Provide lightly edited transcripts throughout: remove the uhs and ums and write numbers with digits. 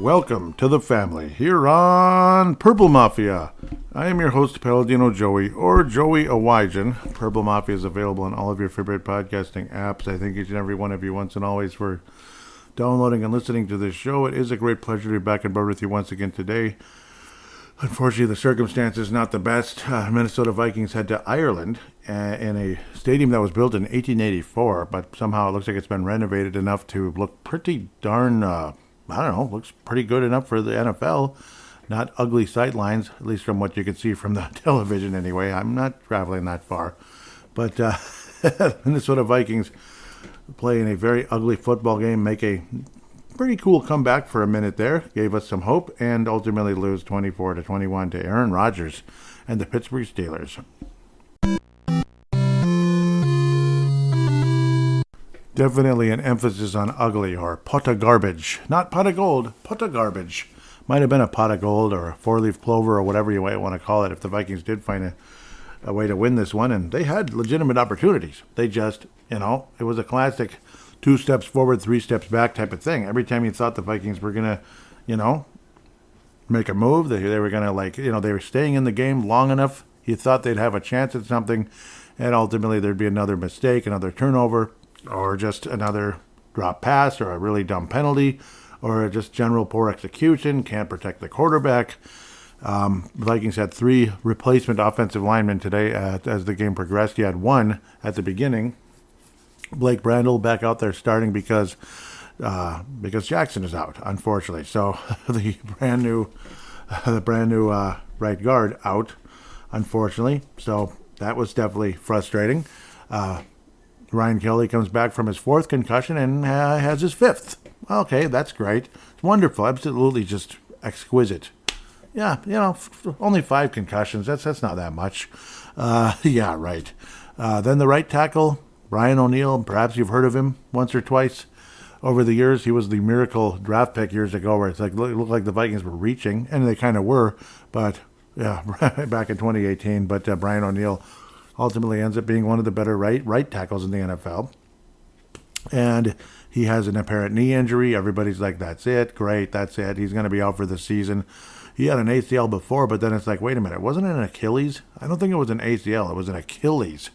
welcome to the family here on Purple Mafia. I am your host, Paladino Joey, or Joey Awajan. Purple Mafia is available on all of your favorite podcasting apps. I thank each and every one of you once and always for downloading and listening to this show. It is a great pleasure to be back on board with you once again today. Unfortunately, the circumstances not the best. Minnesota Vikings head to Ireland in a stadium that was built in 1884, but somehow it looks like it's been renovated enough to look pretty darn, looks pretty good enough for the NFL. Not ugly sightlines, at least from what you can see from the television anyway. I'm not traveling that far. But Minnesota Vikings play in a very ugly football game, make a pretty cool comeback for a minute there, gave us some hope, and ultimately lose 24-21 to Aaron Rodgers and the Pittsburgh Steelers. Definitely an emphasis on ugly, or pot of garbage. Not pot of gold, pot of garbage. Might have been a pot of gold or a four-leaf clover or whatever you might want to call it if the Vikings did find a way to win this one, and they had legitimate opportunities. They just, it was a classic 2 steps forward, 3 steps back type of thing. Every time you thought the Vikings were going to, make a move, they were going to, they were staying in the game long enough, you thought they'd have a chance at something, and ultimately there'd be another mistake, another turnover, or just another drop pass, or a really dumb penalty, or just general poor execution, can't protect the quarterback. The Vikings had 3 replacement offensive linemen today as the game progressed. You had 1 at the beginning, Blake Brandel, back out there starting because Jackson is out, unfortunately. So the brand new right guard out, unfortunately. So that was definitely frustrating. Ryan Kelly comes back from his 4th concussion and has his 5th. Okay, that's great. It's wonderful. Absolutely just exquisite. Yeah, only 5 concussions. That's not that much. Yeah, right. Then the right tackle, Brian O'Neill. Perhaps you've heard of him once or twice over the years. He was the miracle draft pick years ago where it looked like the Vikings were reaching, and they kind of were. But, yeah, back in 2018. But Brian O'Neill ultimately ends up being one of the better right tackles in the NFL. And he has an apparent knee injury. Everybody's like, that's it. Great, that's it. He's going to be out for the season. He had an ACL before, but then it's like, wait a minute. Wasn't it an Achilles? I don't think it was an ACL. It was an Achilles.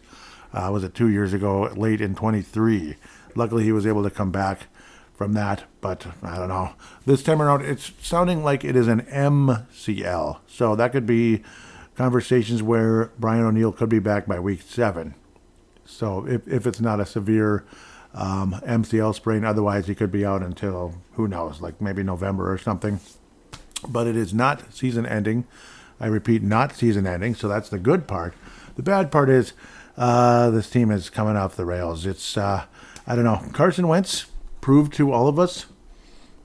Was it 2 years ago, late in 23? Luckily, he was able to come back from that, but I don't know. This time around, it's sounding like it is an MCL. So that could be conversations where Brian O'Neill could be back by week 7. So if it's not a severe MCL sprain, otherwise he could be out until, who knows, like maybe November or something. But it is not season ending. I repeat, not season ending, so that's the good part. The bad part is this team is coming off the rails. It's, I don't know, Carson Wentz proved to all of us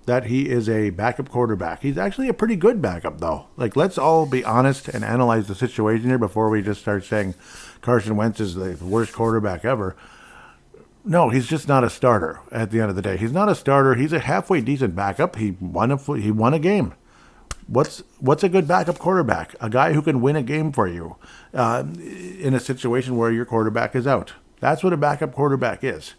that he is a backup quarterback. He's actually a pretty good backup, though. Like, let's all be honest and analyze the situation here before we just start saying Carson Wentz is the worst quarterback ever. No, he's just not a starter at the end of the day. He's not a starter. He's a halfway decent backup. He won a game. What's a good backup quarterback? A guy who can win a game for you in a situation where your quarterback is out. That's what a backup quarterback is.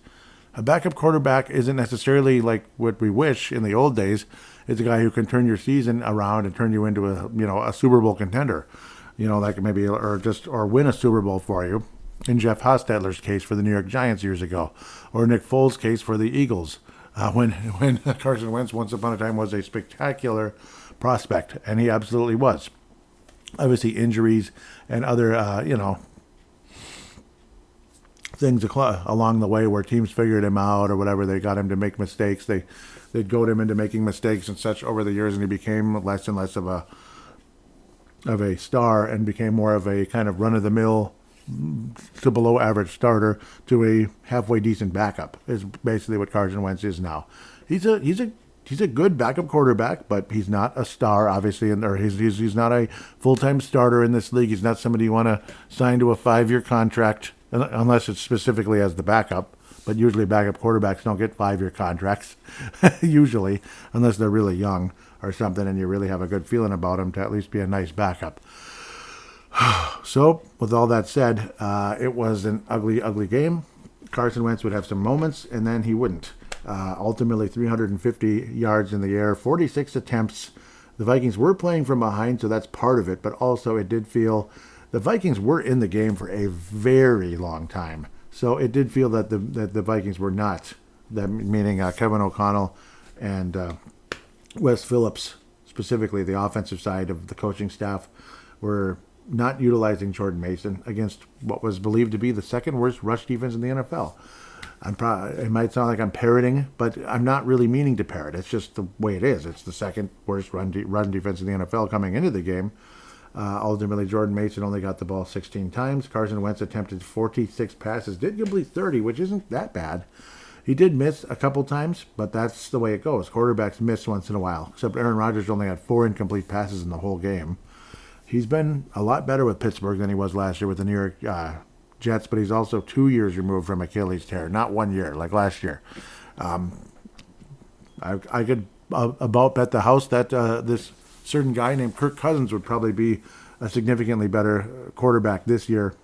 A backup quarterback isn't necessarily like what we wish in the old days. It's a guy who can turn your season around and turn you into a Super Bowl contender. Like maybe or win a Super Bowl for you. In Jeff Hostetler's case for the New York Giants years ago, or Nick Foles' case for the Eagles, when Carson Wentz once upon a time was a spectacular prospect, and he absolutely was. Obviously, injuries and other, things along the way where teams figured him out or whatever, they got him to make mistakes. They'd goad him into making mistakes and such over the years, and he became less and less of a star and became more of a kind of run-of-the-mill to below average starter to a halfway decent backup is basically what Carson Wentz is now. He's a good backup quarterback, but he's not a star, obviously, or he's not a full-time starter in this league. He's not somebody you want to sign to a 5-year contract unless it's specifically as the backup. But usually backup quarterbacks don't get 5-year contracts, usually, unless they're really young or something and you really have a good feeling about them to at least be a nice backup. So, with all that said, it was an ugly, ugly game. Carson Wentz would have some moments, and then he wouldn't. Ultimately, 350 yards in the air, 46 attempts. The Vikings were playing from behind, so that's part of it. But also, it did feel the Vikings were in the game for a very long time. So it did feel that the Vikings were not, that meaning Kevin O'Connell and Wes Phillips, specifically the offensive side of the coaching staff, were not utilizing Jordan Mason against what was believed to be the second worst rush defense in the NFL. It might sound like I'm parroting, but I'm not really meaning to parrot. It's just the way it is. It's the second worst run defense in the NFL coming into the game. Ultimately, Jordan Mason only got the ball 16 times. Carson Wentz attempted 46 passes, did complete 30, which isn't that bad. He did miss a couple times, but that's the way it goes. Quarterbacks miss once in a while, except Aaron Rodgers only had 4 incomplete passes in the whole game. He's been a lot better with Pittsburgh than he was last year with the New York Jets, but he's also 2 years removed from Achilles tear, not 1 year like last year. I could about bet the house that this certain guy named Kirk Cousins would probably be a significantly better quarterback this year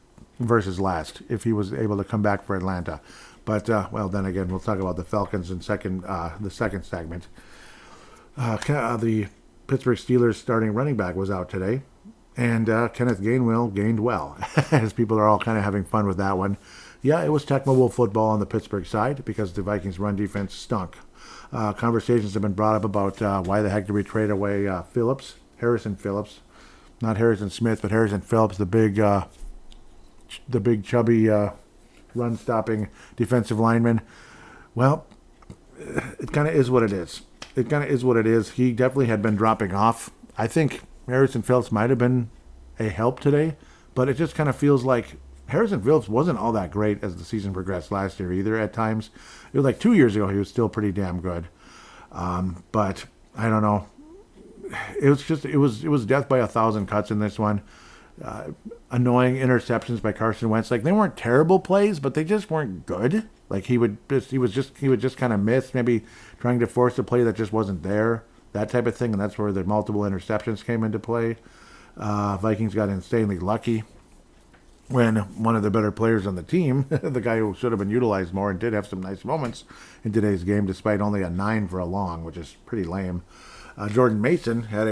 versus last if he was able to come back for Atlanta. But, well, then again, we'll talk about the Falcons in the second segment. The Pittsburgh Steelers starting running back was out today, and Kenneth Gainwell gained well, as people are all kind of having fun with that one. Yeah, it was Tecmo Bowl football on the Pittsburgh side because the Vikings' run defense stunk. Conversations have been brought up about why the heck did we trade away Harrison Phillips, not Harrison Smith, but Harrison Phillips, the big chubby run-stopping defensive lineman. Well, it kind of is what it is. He definitely had been dropping off. I think Harrison Phillips might have been a help today, but it just kind of feels like Harrison Phillips wasn't all that great as the season progressed last year either at times. It was like 2 years ago he was still pretty damn good. But I don't know. It was death by 1,000 cuts in this one. Annoying interceptions by Carson Wentz. Like, they weren't terrible plays, but they just weren't good. Like, he would just kind of miss, maybe trying to force a play that just wasn't there, that type of thing, and that's where the multiple interceptions came into play. Vikings got insanely lucky when one of the better players on the team, the guy who should have been utilized more and did have some nice moments in today's game, despite only a 9 for a long, which is pretty lame. Jordan Mason had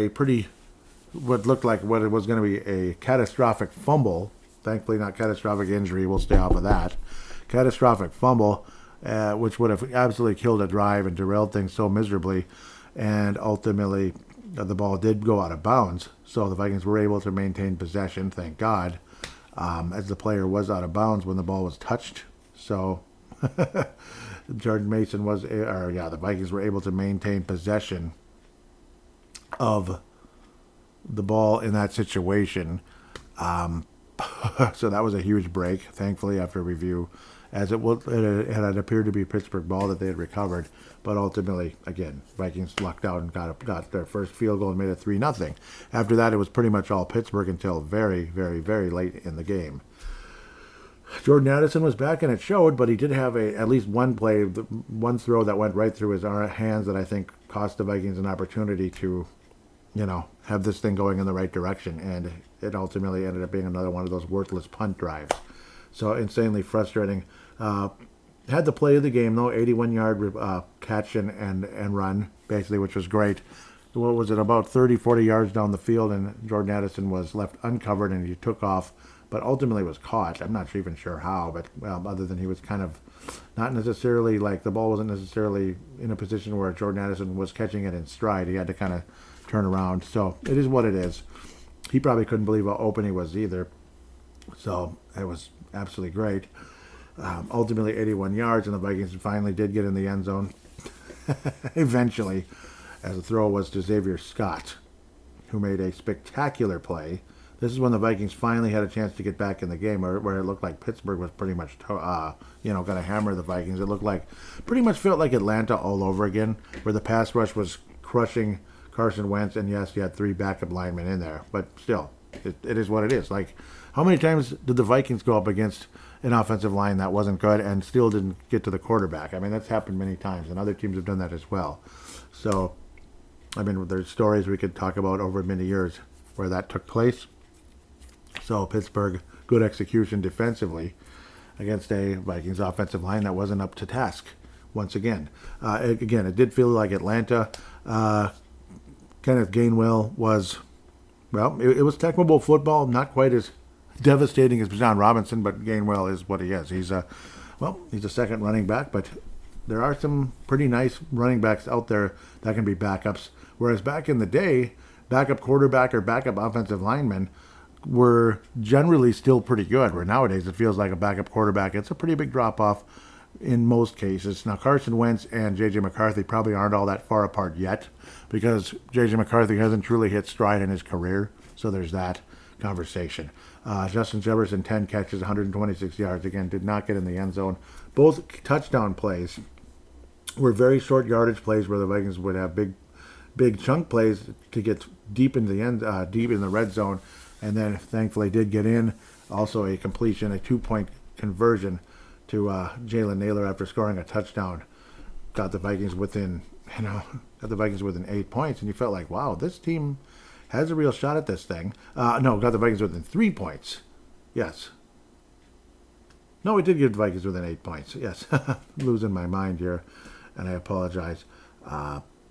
what looked like what it was going to be a catastrophic fumble. Thankfully, not catastrophic injury. We'll stay off of that. Catastrophic fumble, which would have absolutely killed a drive and derailed things so miserably. And ultimately, the ball did go out of bounds. So the Vikings were able to maintain possession, thank God, as the player was out of bounds when the ball was touched. So Jordan Mason the Vikings were able to maintain possession of the ball in that situation. So that was a huge break, thankfully, after review, as it had appeared to be Pittsburgh ball that they had recovered. But ultimately, again, Vikings lucked out and got their first field goal and made it 3-0. After that, it was pretty much all Pittsburgh until very, very, very late in the game. Jordan Addison was back, and it showed, but he did have at least one play, one throw that went right through his hands that I think cost the Vikings an opportunity to, have this thing going in the right direction, and it ultimately ended up being another one of those worthless punt drives. So insanely frustrating. Had the play of the game, though, 81-yard catch and run, basically, which was great. What was it, about 30, 40 yards down the field, and Jordan Addison was left uncovered, and he took off, but ultimately was caught. I'm not even sure how, but other than he was kind of not necessarily, the ball wasn't necessarily in a position where Jordan Addison was catching it in stride. He had to kind of turn around. So it is what it is. He probably couldn't believe how open he was either. So it was absolutely great. Ultimately 81 yards, and the Vikings finally did get in the end zone eventually, as the throw was to Xavier Scott, who made a spectacular play. This is when the Vikings finally had a chance to get back in the game, where it looked like Pittsburgh was pretty much going to hammer the Vikings. It pretty much felt like Atlanta all over again, where the pass rush was crushing Carson Wentz, and yes, you had 3 backup linemen in there, but still, it is what it is. How many times did the Vikings go up against an offensive line that wasn't good and still didn't get to the quarterback? I mean, that's happened many times, and other teams have done that as well. So, I mean, there's stories we could talk about over many years where that took place. So, Pittsburgh, good execution defensively against a Vikings offensive line that wasn't up to task, once again. Again, it did feel like Atlanta. Kenneth Gainwell was, well, it was Tecmo football, not quite as devastating as Bijan Robinson, but Gainwell is what he is. He's a second running back, but there are some pretty nice running backs out there that can be backups. Whereas back in the day, backup quarterback or backup offensive linemen were generally still pretty good, where nowadays it feels like a backup quarterback, it's a pretty big drop-off in most cases. Now, Carson Wentz and J.J. McCarthy probably aren't all that far apart yet, because J.J. McCarthy hasn't truly hit stride in his career, so there's that conversation. Justin Jefferson, 10 catches, 126 yards. Again, did not get in the end zone. Both touchdown plays were very short yardage plays where the Vikings would have big chunk plays to get deep in the end, deep in the red zone, and then thankfully did get in. Also a completion, a 2-point conversion to Jalen Naylor after scoring a touchdown. Got the Vikings within 8 points, and you felt like, wow, this team has a real shot at this thing. No, got the Vikings within 3 points. Yes. No, it did give the Vikings within 8 points. Yes. Losing my mind here, and I apologize.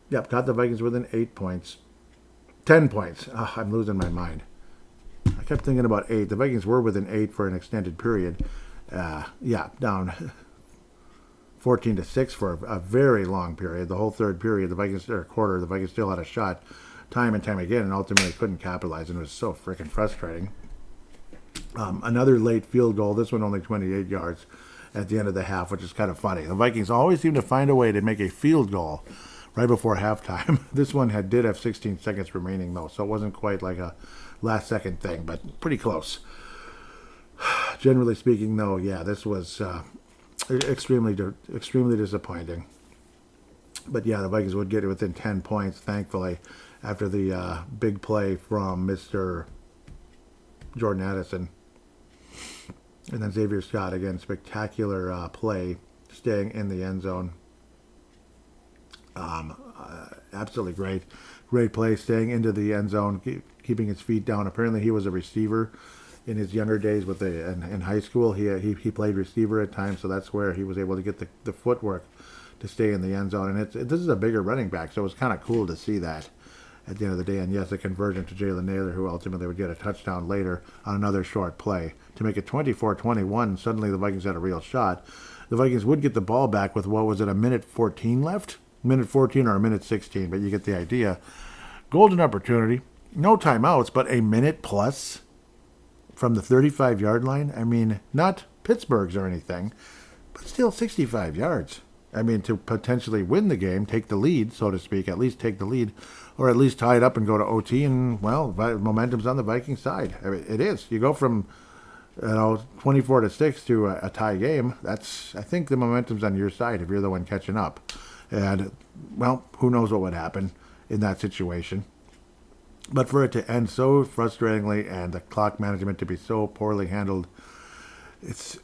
Yep, got the Vikings within 8 points. 10 points. I'm losing my mind. I kept thinking about 8. The Vikings were within 8 for an extended period. Down 14-6 for a very long period. The whole third period, the Vikings still had a shot time and time again, and ultimately couldn't capitalize, and it was so freaking frustrating. Another late field goal, this one only 28 yards at the end of the half, which is kind of funny. The Vikings always seem to find a way to make a field goal right before halftime. This one did have 16 seconds remaining, though, so it wasn't quite like a last-second thing, but pretty close. Generally speaking, though, yeah, this was extremely disappointing. But yeah, the Vikings would get it within 10 points, thankfully, after the big play from Mr. Jordan Addison. And then Xavier Scott, again, spectacular play, staying in the end zone. Absolutely great. Great play, staying into the end zone, keeping his feet down. Apparently he was a receiver in his younger days in high school. He played receiver at times, so that's where he was able to get the footwork to stay in the end zone. And this is a bigger running back, so it was kind of cool to see that at the end of the day. And yes, a conversion to Jalen Naylor, who ultimately would get a touchdown later on another short play to make it 24-21. Suddenly the Vikings had a real shot. The Vikings would get the ball back with, what was it, a minute 14 left? Minute 14 or a minute 16, but you get the idea. Golden opportunity. No timeouts, but a minute plus from the 35-yard line. I mean, not Pittsburgh's or anything, but still 65 yards. I mean, to potentially win the game, take the lead, so to speak, at least take the lead, or at least tie it up and go to OT, and, well, momentum's on the Viking side. I mean, it is. You go from 24-6 to a tie game. I think the momentum's on your side if you're the one catching up. And, well, who knows what would happen in that situation. But for it to end so frustratingly and the clock management to be so poorly handled, it's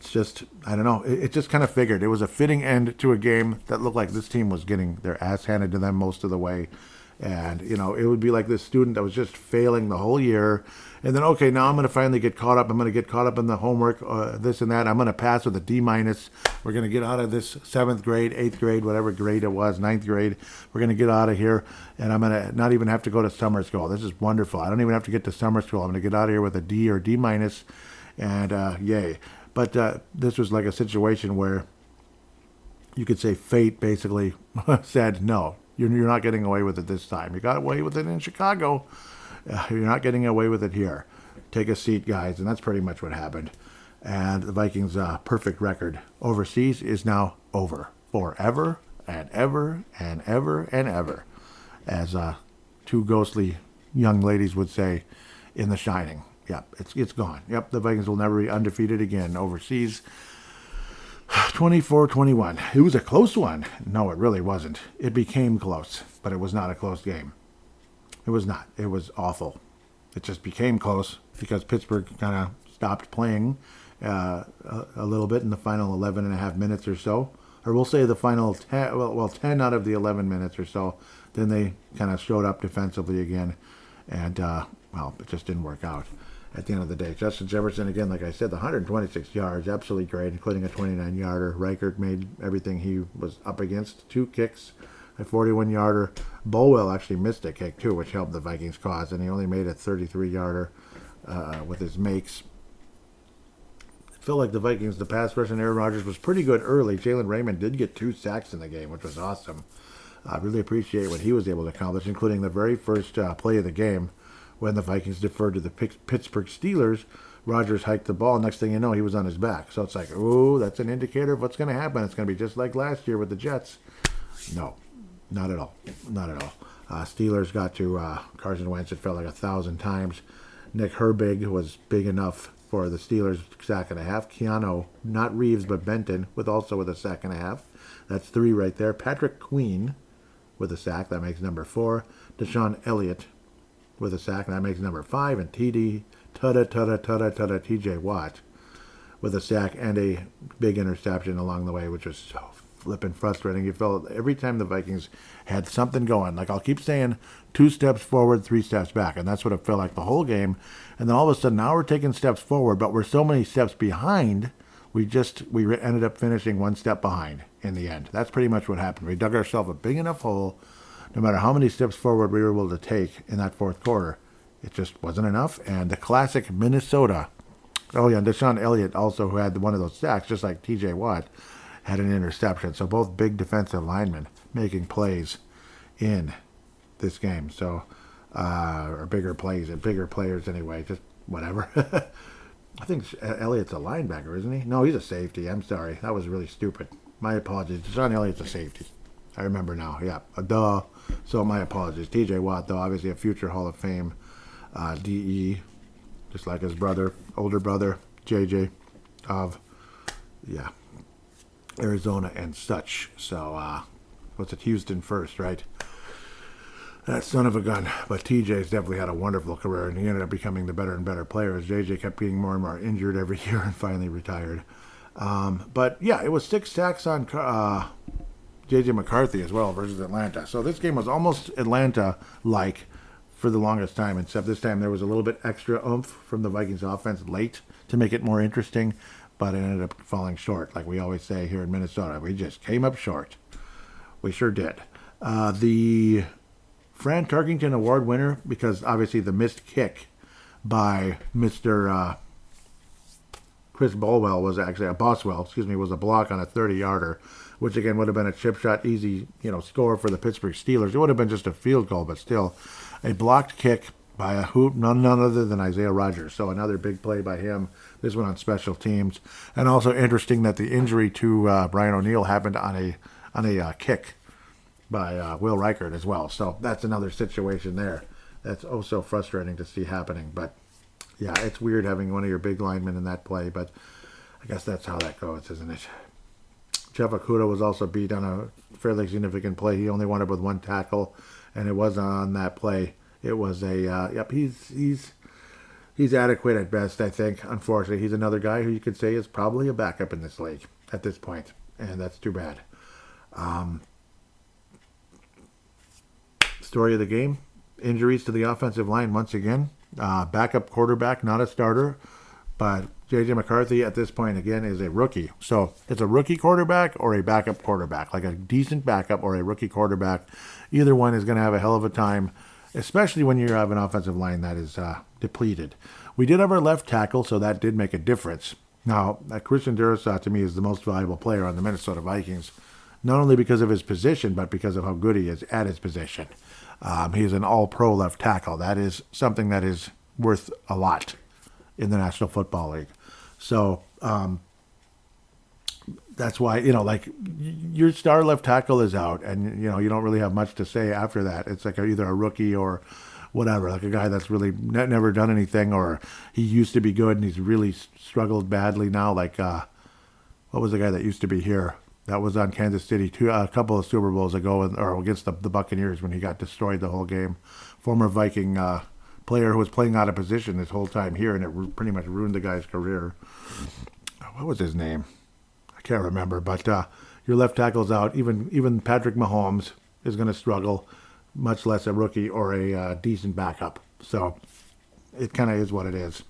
just, I don't know. It just kind of figured. It was a fitting end to a game that looked like this team was getting their ass handed to them most of the way. And, it would be like this student that was just failing the whole year. And then, okay, now I'm going to finally get caught up. I'm going to get caught up in the homework, this and that. I'm going to pass with a D-. We're going to get out of this 7th grade, 8th grade, whatever grade it was, 9th grade. We're going to get out of here, and I'm going to not even have to go to summer school. This is wonderful. I don't even have to get to summer school. I'm going to get out of here with a D or D-, and yay. But this was like a situation where you could say fate basically said, no, you're not getting away with it this time. You got away with it in Chicago. You're not getting away with it here. Take a seat, guys. And that's pretty much what happened. And the Vikings' perfect record overseas is now over forever and ever and ever and ever, as two ghostly young ladies would say in The Shining. Yep, it's gone. Yep, the Vikings will never be undefeated again overseas. 24-21. It was a close one. No, it really wasn't. It became close, but it was not a close game. It was not. It was awful. It just became close because Pittsburgh kind of stopped playing a little bit in the final 11 and a half minutes or so. Or we'll say the final 10 out of the 11 minutes or so. Then they kind of showed up defensively again. And, it just didn't work out. at the end of the day. Justin Jefferson, again, like I said, the 126 yards, absolutely great, including a 29-yarder. Reichert made everything he was up against. 2 kicks, a 41-yarder. Bolwell actually missed a kick, too, which helped the Vikings' cause, and he only made a 33-yarder with his makes. It felt like the Vikings, the pass rush and Aaron Rodgers was pretty good early. Jalen Raymond did get 2 sacks in the game, which was awesome. I really appreciate what he was able to accomplish, including the very first play of the game when the Vikings deferred to the Pittsburgh Steelers. Rodgers hiked the ball. Next thing you know, he was on his back. So it's like, ooh, that's an indicator of what's going to happen. It's going to be just like last year with the Jets. No, not at all. Not at all. Steelers got to Carson Wentz, it felt like 1,000 times. Nick Herbig was big enough for the Steelers' sack and a half. Keanu, not Reeves, but Benton, with a sack and a half. That's 3 right there. Patrick Queen with a sack. That makes number 4. Deshaun Elliott with a sack. That makes number 5. And TJ Watt with a sack and a big interception along the way, which was so flipping frustrating. You felt every time the Vikings had something going, like I'll keep saying, 2 steps forward, 3 steps back. And that's what it felt like the whole game. And then all of a sudden, now we're taking steps forward, but we're so many steps behind, we ended up finishing 1 step behind in the end. That's pretty much what happened. We dug ourselves a big enough hole. No matter how many steps forward we were able to take in that fourth quarter, it just wasn't enough. And the classic Minnesota, oh yeah, and Deshaun Elliott also, who had one of those sacks, just like TJ Watt, had an interception. So both big defensive linemen making plays in this game. So, or bigger plays, and bigger players anyway, just whatever. I think Elliott's a linebacker, isn't he? No, he's a safety. I'm sorry. That was really stupid. My apologies. Deshaun Elliott's a safety. I remember now. Yeah, duh. So my apologies. TJ Watt, though, obviously a future Hall of Fame DE, just like his brother, older brother, JJ, of, yeah, Arizona and such. So, what's it, Houston first, right? That son of a gun. But TJ's definitely had a wonderful career, and he ended up becoming the better and better player as JJ kept getting more and more injured every year and finally retired. But, yeah, it was 6 sacks on J.J. McCarthy as well versus Atlanta. So this game was almost Atlanta-like for the longest time, except this time there was a little bit extra oomph from the Vikings offense late to make it more interesting, but it ended up falling short, like we always say here in Minnesota. We just came up short. We sure did. The Fran Tarkington Award winner, because obviously the missed kick by Mr. Chris Boswell was a block on a 30-yarder, which again would have been a chip shot, easy, score for the Pittsburgh Steelers. It would have been just a field goal, but still a blocked kick by none other than Isaiah Rodgers. So another big play by him. This one on special teams, and also interesting that the injury to Brian O'Neill happened on a kick by Will Reichert as well. So that's another situation there. That's oh so frustrating to see happening, but. Yeah, it's weird having one of your big linemen in that play, but I guess that's how that goes, isn't it? Jeff Okudah was also beat on a fairly significant play. He only wound up with 1 tackle, and it wasn't on that play. It was a, he's adequate at best, I think. Unfortunately, he's another guy who you could say is probably a backup in this league at this point, and that's too bad. Story of the game, injuries to the offensive line once again. Backup quarterback, not a starter, but J.J. McCarthy at this point, again, is a rookie. So it's a rookie quarterback or a backup quarterback, like a decent backup or a rookie quarterback. Either one is going to have a hell of a time, especially when you have an offensive line that is depleted. We did have our left tackle, so that did make a difference. Now, Christian Durasat, to me, is the most valuable player on the Minnesota Vikings, not only because of his position, but because of how good he is at his position. He's an all-pro left tackle. That is something that is worth a lot in the National Football League. So that's why, your star left tackle is out, and, you don't really have much to say after that. It's like either a rookie or whatever, like a guy that's really never done anything, or he used to be good and he's really struggled badly now. Like, what was the guy that used to be here? That was on Kansas City a couple of Super Bowls ago, or against the Buccaneers when he got destroyed the whole game. Former Viking player who was playing out of position this whole time here, and it pretty much ruined the guy's career. What was his name? I can't remember, but your left tackle's out. Even Patrick Mahomes is going to struggle, much less a rookie or a decent backup. So it kind of is what it is.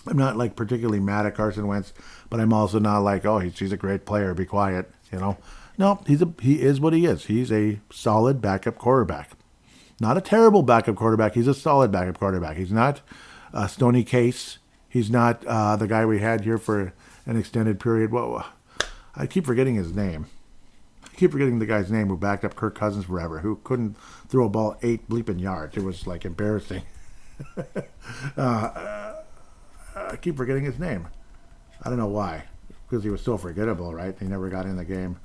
I'm not like particularly mad at Carson Wentz, but I'm also not like, oh, he's a great player, be quiet, you know. No, he is what he is. He's a solid backup quarterback. Not a terrible backup quarterback. He's a solid backup quarterback. He's not Stoney Case. He's not the guy we had here for an extended period. Whoa, I keep forgetting his name. I keep forgetting the guy's name who backed up Kirk Cousins forever, who couldn't throw a ball 8 bleeping yards. It was like embarrassing. I keep forgetting his name. I don't know why. Because he was so forgettable, right? He never got in the game.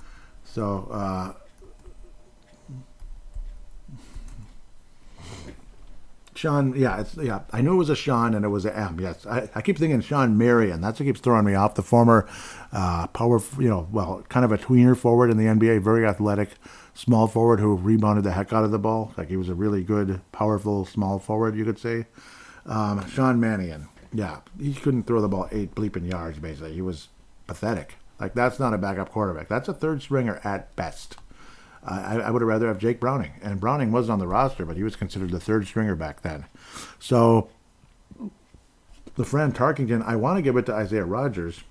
So, Sean, I knew it was a Sean and it was an M. Yes, I keep thinking Sean Marion. That's what keeps throwing me off. The former power, kind of a tweener forward in the NBA, very athletic, small forward who rebounded the heck out of the ball. Like he was a really good, powerful, small forward, you could say. Sean Marion. Yeah, he couldn't throw the ball 8 bleeping yards, basically. He was pathetic. Like, that's not a backup quarterback. That's a third stringer at best. I would have rather have Jake Browning. And Browning wasn't on the roster, but he was considered the third stringer back then. So, the friend Tarkington, I want to give it to Isaiah Rodgers.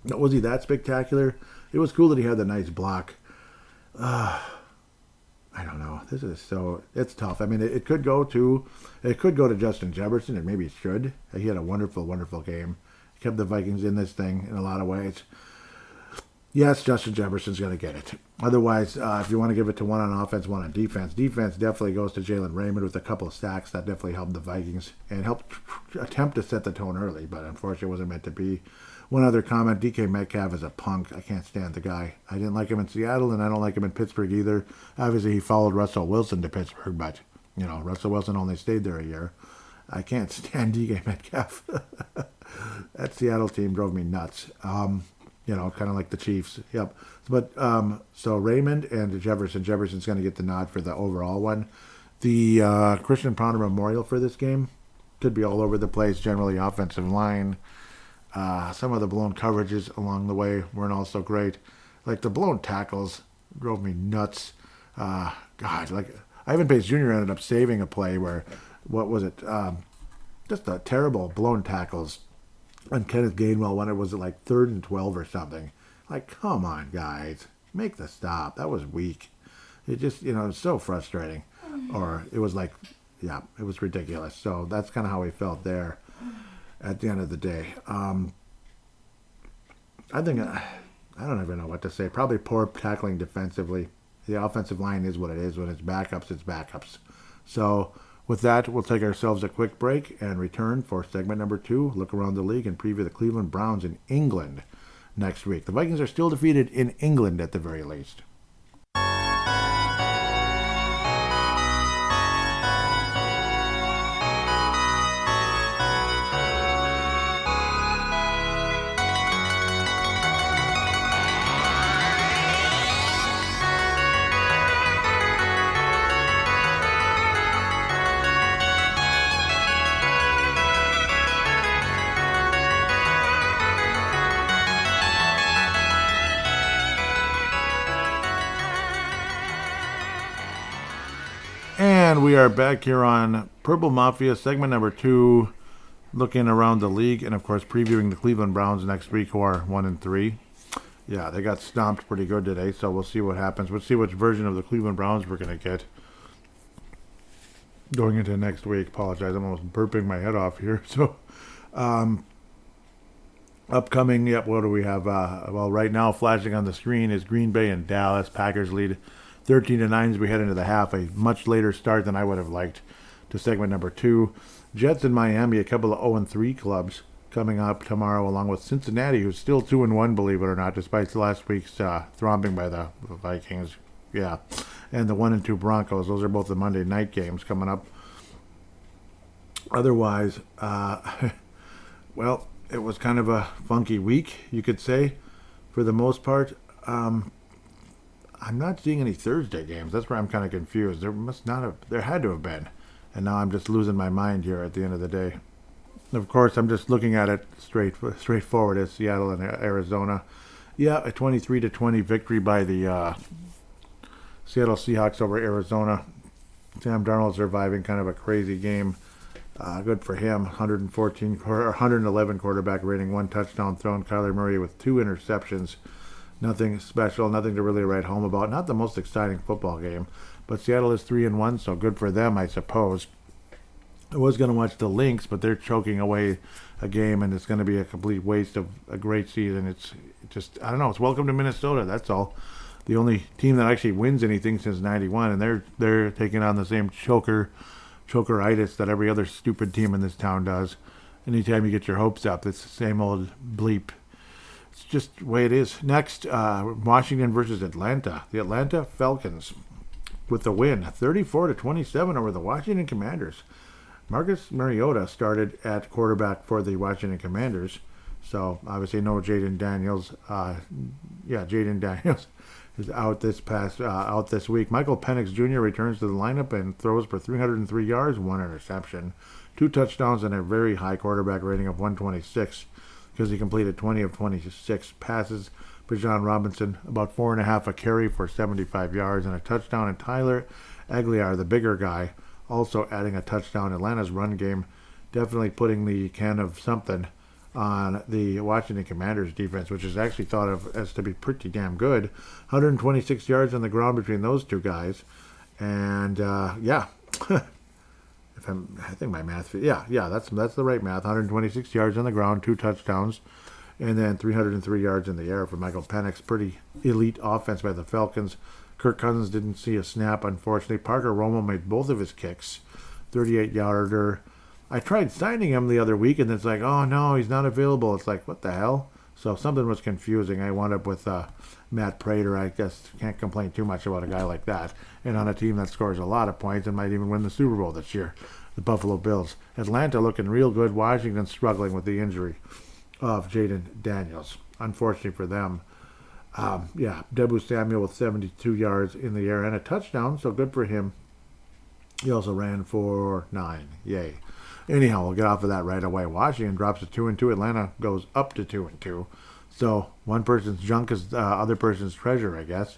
Was he that spectacular? It was cool that he had the nice block. I don't know. It's tough. I mean, it could go to Justin Jefferson, and maybe it should. He had a wonderful, wonderful game. He kept the Vikings in this thing in a lot of ways. Yes, Justin Jefferson's going to get it. Otherwise, if you want to give it to one on offense, one on defense, defense definitely goes to Jalen Raymond with a couple of sacks. That definitely helped the Vikings and helped attempt to set the tone early, but unfortunately it wasn't meant to be. One other comment, DK Metcalf is a punk. I can't stand the guy. I didn't like him in Seattle, and I don't like him in Pittsburgh either. Obviously, he followed Russell Wilson to Pittsburgh, but, Russell Wilson only stayed there a year. I can't stand DK Metcalf. That Seattle team drove me nuts. Kind of like the Chiefs. Yep. But, so Raymond and Jefferson. Jefferson's going to get the nod for the overall one. The Christian Ponder Memorial for this game could be all over the place, generally offensive line. Some of the blown coverages along the way weren't also great. Like the blown tackles drove me nuts. Like Ivan Pace Jr. ended up saving a play where, what was it? Just a terrible blown tackles on Kenneth Gainwell when it was like 3rd and 12 or something. Like, come on, guys. Make the stop. That was weak. It just, it's so frustrating. Or it was like, it was ridiculous. So that's kind of how we felt there. At the end of the day, I think I don't even know what to say. Probably poor tackling defensively. The offensive line is what it is. When it's backups, it's backups. So with that, we'll take ourselves a quick break and return for segment number 2. Look around the league and preview the Cleveland Browns in England next week. The Vikings are still defeated in England at the very least. And we are back here on Purple Mafia, segment number 2, looking around the league and, of course, previewing the Cleveland Browns next week, who are 1-3. Yeah, they got stomped pretty good today, so we'll see what happens. We'll see which version of the Cleveland Browns we're going to get going into next week. Apologize, I'm almost burping my head off here. So, upcoming, what do we have? Right now, flashing on the screen is Green Bay and Dallas. Packers lead 13-9 as we head into the half. A much later start than I would have liked to segment number 2. Jets and Miami, a couple of 0-3 clubs coming up tomorrow, along with Cincinnati, who's still 2-1, believe it or not, despite last week's thrombing by the Vikings. Yeah, and the 1-2 Broncos. Those are both the Monday night games coming up. Otherwise, it was kind of a funky week, you could say, for the most part. I'm not seeing any Thursday games. That's where I'm kind of confused. There had to have been. And now I'm just losing my mind here at the end of the day. Of course, I'm just looking at it straightforward as Seattle and Arizona. Yeah, a 23-20 victory by the Seattle Seahawks over Arizona. Sam Darnold surviving kind of a crazy game. Good for him. 111 quarterback rating, 1 touchdown thrown. Kyler Murray with 2 interceptions. Nothing special, nothing to really write home about. Not the most exciting football game. But Seattle is 3-1, so good for them, I suppose. I was going to watch the Lynx, but they're choking away a game, and it's going to be a complete waste of a great season. It's just, I don't know, it's welcome to Minnesota, that's all. The only team that actually wins anything since 91, and they're taking on the same chokeritis that every other stupid team in this town does. Anytime you get your hopes up, it's the same old bleep. It's just the way it is. Next, Washington versus Atlanta. The Atlanta Falcons with the win, 34-27 over the Washington Commanders. Marcus Mariota started at quarterback for the Washington Commanders. So obviously no Jaden Daniels. Jaden Daniels is out this week. Michael Penix Jr. returns to the lineup and throws for 303 yards, 1 interception, 2 touchdowns, and a very high quarterback rating of 126 because he completed 20 of 26 passes. Bijan Robinson, about 4.5 a carry for 75 yards and a touchdown. And Tyler Aguilar, the bigger guy, also adding a touchdown. Atlanta's run game definitely putting the can of something on the Washington Commanders defense, which is actually thought of as to be pretty damn good. 126 yards on the ground between those two guys. And, I think my math, that's the right math. 126 yards on the ground, 2 touchdowns, and then 303 yards in the air for Michael Penix. Pretty elite offense by the Falcons. Kirk Cousins didn't see a snap, unfortunately. Parker Romo made both of his kicks. 38-yarder. I tried signing him the other week, and it's like, oh, no, he's not available. It's like, what the hell? So something was confusing. I wound up with Matt Prater. I guess can't complain too much about a guy like that. And on a team that scores a lot of points and might even win the Super Bowl this year, the Buffalo Bills. Atlanta looking real good. Washington struggling with the injury of Jaden Daniels. Unfortunately for them. Debu Samuel with 72 yards in the air and a touchdown, so good for him. He also ran for 9. Yay. Anyhow, we'll get off of that right away. Washington drops to 2-2. Atlanta goes up to 2-2. So one person's junk is the other person's treasure, I guess.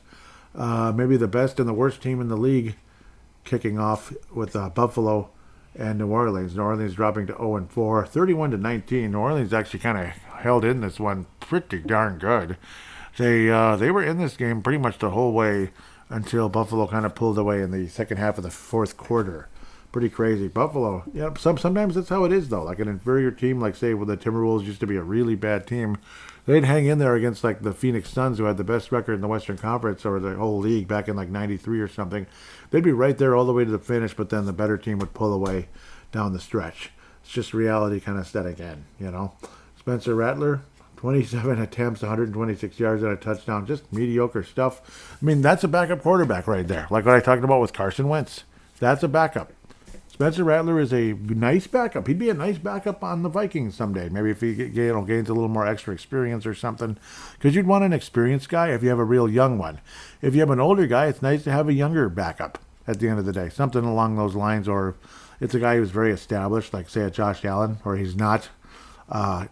Maybe the best and the worst team in the league kicking off with Buffalo and New Orleans. New Orleans dropping to 0-4, 31-19. New Orleans actually kind of held in this one pretty darn good. They were in this game pretty much the whole way until Buffalo kind of pulled away in the second half of the fourth quarter. Pretty crazy. Buffalo, sometimes that's how it is, though. Like an inferior team, like, say, when the Timberwolves used to be a really bad team, they'd hang in there against, like, the Phoenix Suns, who had the best record in the Western Conference or the whole league back in, like, 93 or something. They'd be right there all the way to the finish, but then the better team would pull away down the stretch. It's just reality kind of set again, Spencer Rattler, 27 attempts, 126 yards and a touchdown. Just mediocre stuff. I mean, that's a backup quarterback right there. Like what I talked about with Carson Wentz. That's a backup. Spencer Rattler is a nice backup. He'd be a nice backup on the Vikings someday. Maybe if he gains a little more extra experience or something. Because you'd want an experienced guy if you have a real young one. If you have an older guy, it's nice to have a younger backup at the end of the day. Something along those lines. Or it's a guy who's very established, like, say, a Josh Allen, or he's not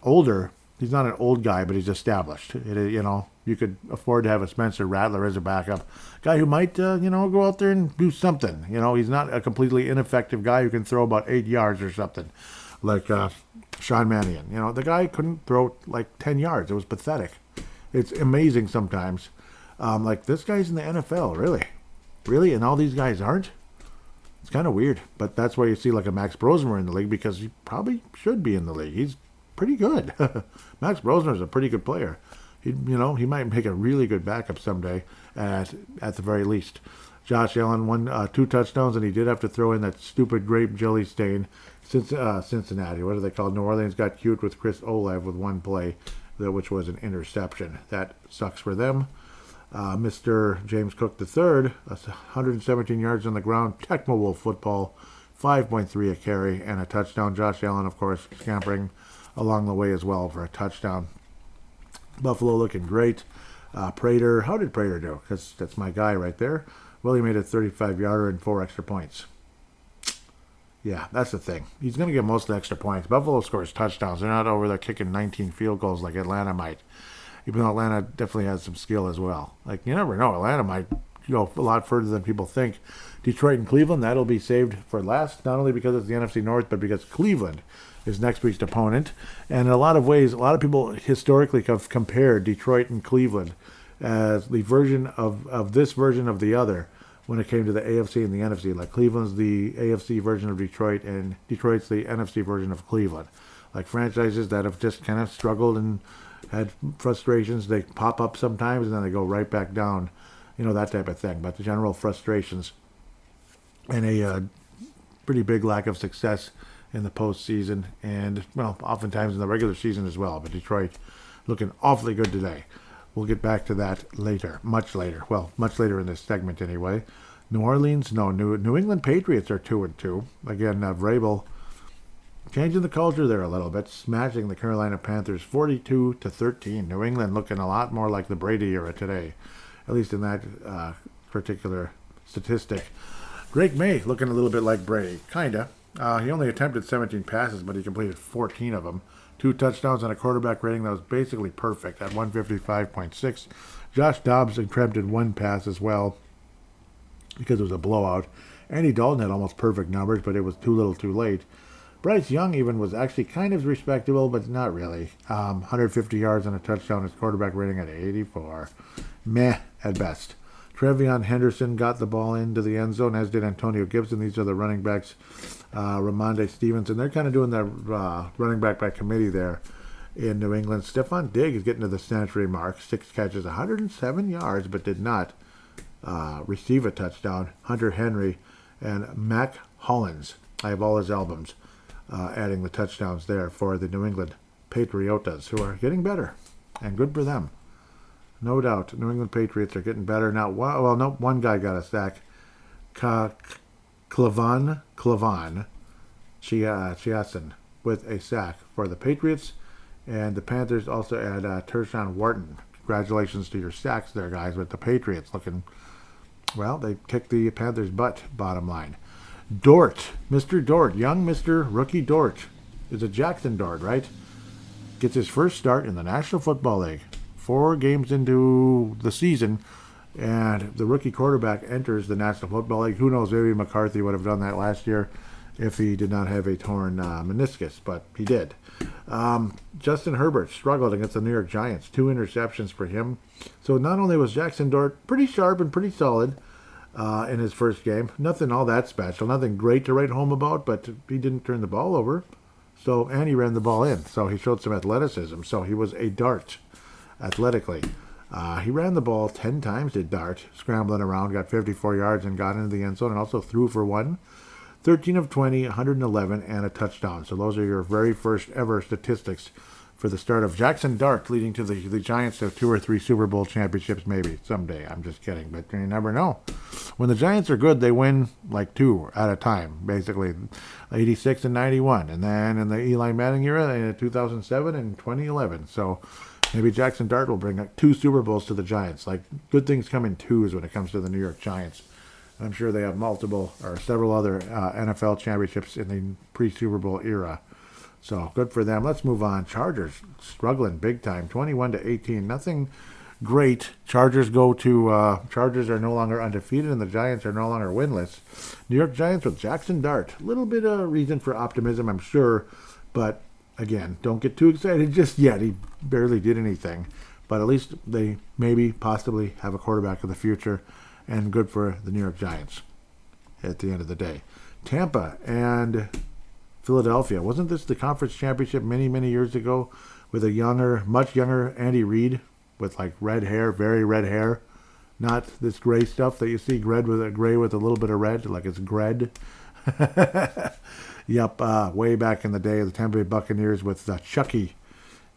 older. He's not an old guy, but he's established. You could afford to have a Spencer Rattler as a backup. Guy who might, go out there and do something. He's not a completely ineffective guy who can throw about 8 yards or something, like Sean Mannion. The guy couldn't throw like 10 yards. It was pathetic. It's amazing sometimes. Like, this guy's in the NFL, really? Really? And all these guys aren't? It's kind of weird. But that's why you see like a Max Brosmer in the league, because he probably should be in the league. He's pretty good. Max Brosner is a pretty good player. He might make a really good backup someday at the very least. Josh Allen won 2 touchdowns, and he did have to throw in that stupid grape jelly stain. Cincinnati, what are they called? New Orleans got cute with Chris Olave with 1 play, which was an interception. That sucks for them. Mr. James Cook III, 117 yards on the ground, Tecmo Bowl football, 5.3 a carry, and a touchdown. Josh Allen, of course, scampering along the way as well for a touchdown. Buffalo looking great. Prater, how did Prater do? Because that's my guy right there. Well, he made a 35-yarder and 4 extra points. Yeah, that's the thing. He's going to get most of the extra points. Buffalo scores touchdowns. They're not over there kicking 19 field goals like Atlanta might. Even though Atlanta definitely has some skill as well. Like, you never know. Atlanta might go a lot further than people think. Detroit and Cleveland, that'll be saved for last, not only because it's the NFC North, but because Cleveland is next week's opponent. And in a lot of ways, a lot of people historically have compared Detroit and Cleveland as the version of this version of the other when it came to the AFC and the NFC. Like Cleveland's the AFC version of Detroit, and Detroit's the NFC version of Cleveland. Like franchises that have just kind of struggled and had frustrations, they pop up sometimes and then they go right back down, that type of thing. But the general frustrations and a pretty big lack of success in the postseason and, well, oftentimes in the regular season as well. But Detroit looking awfully good today. We'll get back to that later, much later. Well, much later in this segment anyway. New Orleans, no. New England Patriots are 2-2. Again, Vrabel changing the culture there a little bit, smashing the Carolina Panthers 42-13. New England looking a lot more like the Brady era today, at least in that particular statistic. Drake May looking a little bit like Brady, kinda. He only attempted 17 passes, but he completed 14 of them. 2 touchdowns and a quarterback rating that was basically perfect at 155.6. Josh Dobbs attempted 1 pass as well because it was a blowout. Andy Dalton had almost perfect numbers, but it was too little too late. Bryce Young even was actually kind of respectable, but not really. 150 yards and a touchdown, his quarterback rating at 84. Meh at best. Trevion Henderson got the ball into the end zone, as did Antonio Gibson. These are the running backs. Ramondre Stevenson. They're kind of doing the running back by committee there in New England. Stephon Diggs is getting to the century mark. 6 catches, 107 yards, but did not receive a touchdown. Hunter Henry and Mac Hollins. I have all his albums adding the touchdowns there for the New England Patriotas, who are getting better, and good for them. No doubt, New England Patriots are getting better now. Well, no, one guy got a sack. Clevan Chiasson with a sack for the Patriots, and the Panthers also add Tershawn Wharton. Congratulations to your sacks there, guys. But the Patriots looking, well, they kicked the Panthers' butt. Bottom line, Dort, Mr. Dort, young Mr. Rookie Dort, is a Jackson Dort, right? Gets his first start in the National Football League. 4 games into the season, and the rookie quarterback enters the National Football League. Who knows, maybe McCarthy would have done that last year if he did not have a torn meniscus, but he did. Justin Herbert struggled against the New York Giants. 2 interceptions for him. So not only was Jackson Dort pretty sharp and pretty solid in his first game, nothing all that special, nothing great to write home about, but he didn't turn the ball over. And he ran the ball in, so he showed some athleticism. So he was a dart athletically. He ran the ball 10 times, did Dart, scrambling around, got 54 yards and got into the end zone, and also threw for 1. 13 of 20, 111, and a touchdown. So those are your very first ever statistics for the start of Jackson Dart, leading to the Giants to 2 or 3 Super Bowl championships maybe someday. I'm just kidding, but you never know. When the Giants are good, they win like 2 at a time, basically 86 and 91, and then in the Eli Manning era, in 2007 and 2011. So maybe Jackson Dart will bring 2 Super Bowls to the Giants. Like, good things come in twos when it comes to the New York Giants. I'm sure they have multiple or several other NFL championships in the pre-Super Bowl era. So good for them. Let's move on. Chargers struggling big time, 21-18. Nothing great. Chargers Chargers are no longer undefeated, and the Giants are no longer winless. New York Giants with Jackson Dart. A little bit of reason for optimism, I'm sure, but again, don't get too excited just yet. He barely did anything, but at least they maybe possibly have a quarterback of the future, and good for the New York Giants at the end of the day. Tampa and Philadelphia. Wasn't this the conference championship many years ago with a much younger Andy Reid with like red hair, very red hair? Not this gray stuff that you see, gray with a little bit of red, like it's Gred. Yep, way back in the day, the Tampa Bay Buccaneers with Chucky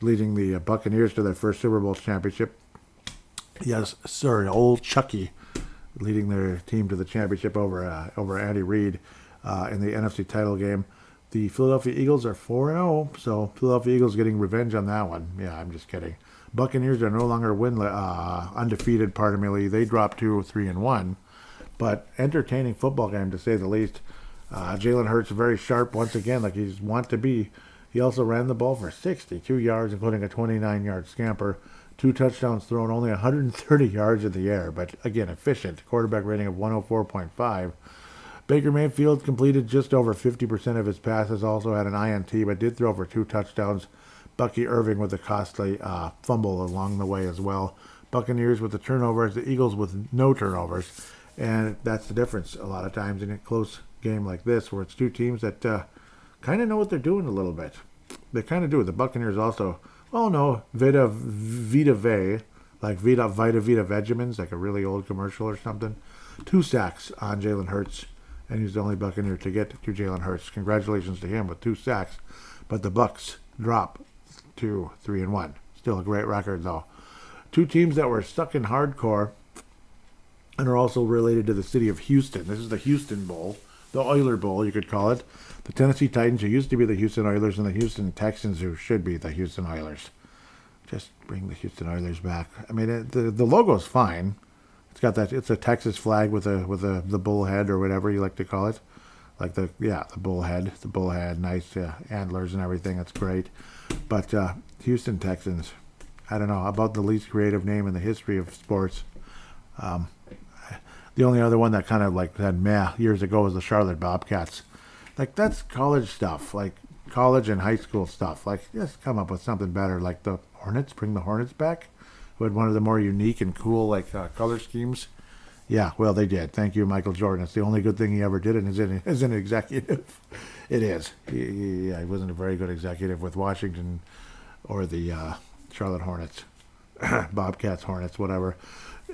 leading the Buccaneers to their first Super Bowl championship. Yes, sir, old Chucky leading their team to the championship over Andy Reid in the NFC title game. The Philadelphia Eagles are 4-0, so Philadelphia Eagles getting revenge on that one. Yeah, I'm just kidding. Buccaneers are no longer undefeated, They dropped 2-3-1, but entertaining football game to say the least. Jalen Hurts very sharp once again, like he's want to be. He also ran the ball for 62 yards, including a 29-yard scamper. 2 touchdowns thrown, only 130 yards in the air, but again, efficient. Quarterback rating of 104.5. Baker Mayfield completed just over 50% of his passes, also had an INT, but did throw for 2 touchdowns. Bucky Irving with a costly fumble along the way as well. Buccaneers with the turnovers, the Eagles with no turnovers. And that's the difference a lot of times in a close game like this, where it's two teams that kind of know what they're doing a little bit. They kind of do. The Buccaneers also, Vita Vey, like Vita Vegemins, like a really old commercial or something. 2 sacks on Jalen Hurts, and he's the only Buccaneer to get to Jalen Hurts. Congratulations to him with 2 sacks. But the Bucs drop to 3-1. Still a great record, though. 2 teams that were stuck in hardcore and are also related to the city of Houston. This is the Houston Bowl, the Oiler Bowl, you could call it. The Tennessee Titans, who used to be the Houston Oilers, and the Houston Texans, who should be the Houston Oilers. Just bring the Houston Oilers back. I mean, the logo's fine. It's got that. It's a Texas flag with the bull head or whatever you like to call it, like the bull head, nice antlers and everything. That's great. But Houston Texans, I don't know, about the least creative name in the history of sports. The only other one that kind of like had years ago was the Charlotte Bobcats. Like, that's college stuff, like college and high school stuff. Like, just come up with something better, like the Hornets. Bring the Hornets back, who had one of the more unique and cool color schemes. Yeah, well, they did. Thank you, Michael Jordan. It's the only good thing he ever did, and is an executive. It is. He wasn't a very good executive with Washington or the Charlotte Hornets, Bobcats, Hornets, whatever.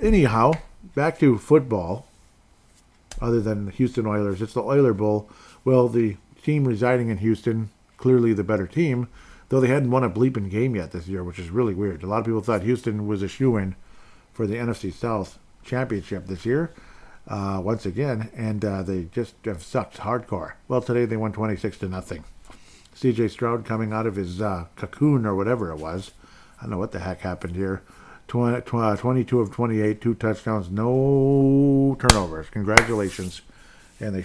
Anyhow, back to football. Other than the Houston Oilers, it's the Oiler Bowl. Well, the team residing in Houston, clearly the better team, though they hadn't won a bleeping game yet this year, which is really weird. A lot of people thought Houston was a shoo-in for the NFC South championship this year, once again, and they just have sucked hardcore. Well, today they won 26-0. C.J. Stroud coming out of his cocoon or whatever it was. I don't know what the heck happened here. 22 of 28, 2 touchdowns, no turnovers. Congratulations. And they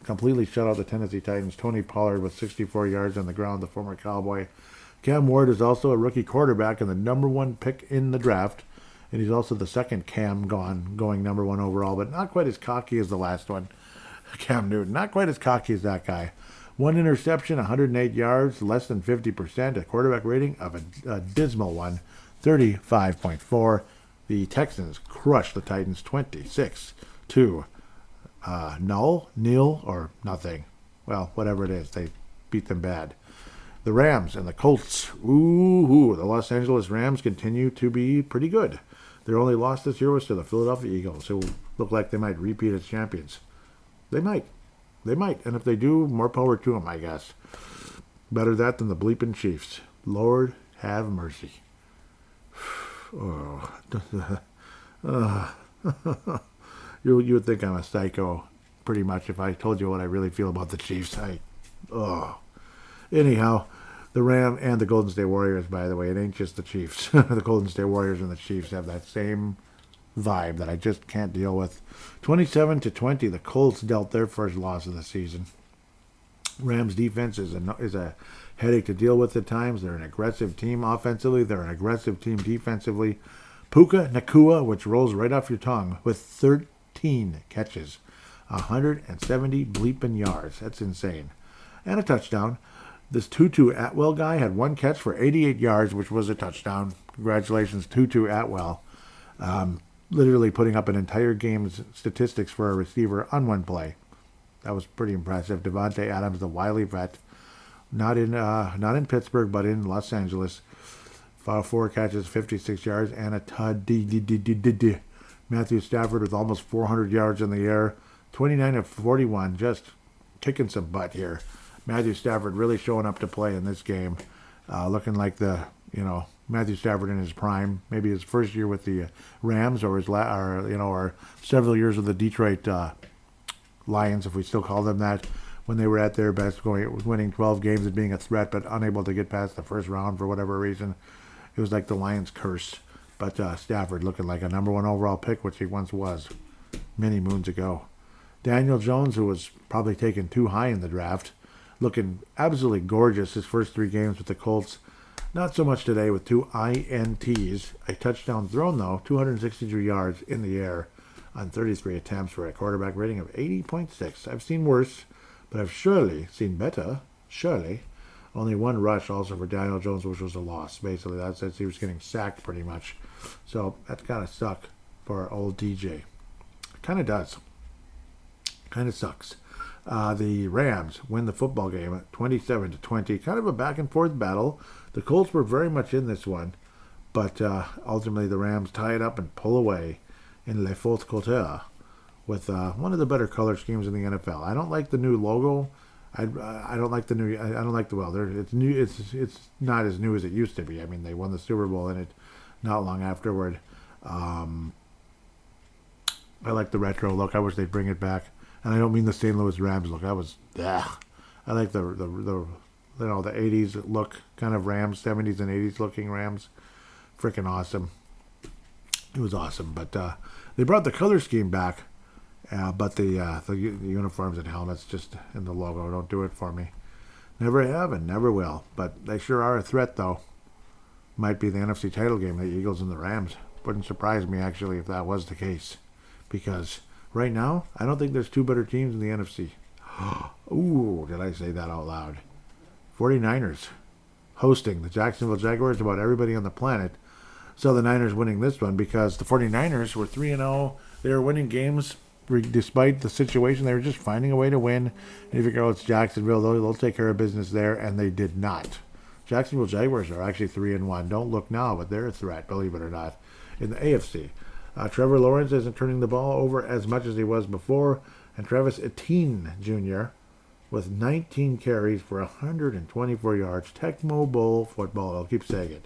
completely shut out the Tennessee Titans. Tony Pollard with 64 yards on the ground, the former Cowboy. Cam Ward is also a rookie quarterback and the number 1 pick in the draft. And he's also the second Cam going number 1 overall, but not quite as cocky as the last one. Cam Newton, not quite as cocky as that guy. 1 interception, 108 yards, less than 50%, a quarterback rating of a dismal one. 35.4. The Texans crushed the Titans 26-2. Nil, or nothing. Well, whatever it is, they beat them bad. The Rams and the Colts. The Los Angeles Rams continue to be pretty good. Their only loss this year was to the Philadelphia Eagles, who look like they might repeat as champions. They might. And if they do, more power to them, I guess. Better that than the bleeping Chiefs. Lord have mercy. You would think I'm a psycho, pretty much, if I told you what I really feel about the Chiefs. Anyhow, the Ram and the Golden State Warriors, by the way, it ain't just the Chiefs. The Golden State Warriors and the Chiefs have that same vibe that I just can't deal with. 27-20, the Colts dealt their first loss of the season. Rams defense is a headache to deal with at times. They're an aggressive team offensively. They're an aggressive team defensively. Puka Nacua, which rolls right off your tongue, with 13 catches, 170 bleeping yards. That's insane. And a touchdown. This Tutu Atwell guy had 1 catch for 88 yards, which was a touchdown. Congratulations, Tutu Atwell. Literally putting up an entire game's statistics for a receiver on 1 play. That was pretty impressive. Devontae Adams, the wily vet, not in Pittsburgh, but in Los Angeles. 4 catches, 56 yards, and a tud. Matthew Stafford with almost 400 yards in the air. 29 of 41, just kicking some butt here. Matthew Stafford really showing up to play in this game. Looking like Matthew Stafford in his prime. Maybe his first year with the Rams or or several years with the Detroit Lions, if we still call them that, when they were at their best, winning 12 games and being a threat, but unable to get past the first round for whatever reason. It was like the Lions' curse. But Stafford looking like a number 1 overall pick, which he once was many moons ago. Daniel Jones, who was probably taken too high in the draft, looking absolutely gorgeous his first 3 games with the Colts. Not so much today with 2 INTs. A touchdown thrown, though, 263 yards in the air on 33 attempts for a quarterback rating of 80.6. I've seen worse, but I've surely seen better. Surely. Only one rush also for Daniel Jones, which was a loss. Basically, that says he was getting sacked pretty much. So that's kind of suck for old DJ. Kind of does. Kind of sucks. The Rams win the football game at 27-20. Kind of a back and forth battle. The Colts were very much in this one, but ultimately the Rams tie it up and pull away in Le Faute Couture with one of the better color schemes in the NFL. I don't like the new logo. I don't like the new. I don't like the It's new. It's not as new as it used to be. I mean, they won the Super Bowl in it not long afterward. I like the retro look. I wish they'd bring it back. And I don't mean the St. Louis Rams look. I like the 80s look, kind of Rams, 70s and 80s looking Rams. Freaking awesome. It was awesome. But they brought the color scheme back. But the uniforms and helmets just in the logo don't do it for me. Never have and never will. But they sure are a threat, though. Might be the NFC title game, the Eagles and the Rams. Wouldn't surprise me, actually, if that was the case. Because right now, I don't think there's two better teams in the NFC. Ooh, did I say that out loud? 49ers hosting the Jacksonville Jaguars, about everybody on the planet. So the Niners winning this one because the 49ers were 3-0. They were winning games despite the situation. They were just finding a way to win. And you figure, it's Jacksonville. They'll take care of business there, and they did not. Jacksonville Jaguars are actually 3-1. Don't look now, but they're a threat, believe it or not, in the AFC. Trevor Lawrence isn't turning the ball over as much as he was before, and Travis Etienne Jr. with 19 carries for 124 yards. Tecmo Bowl football. I'll keep saying it.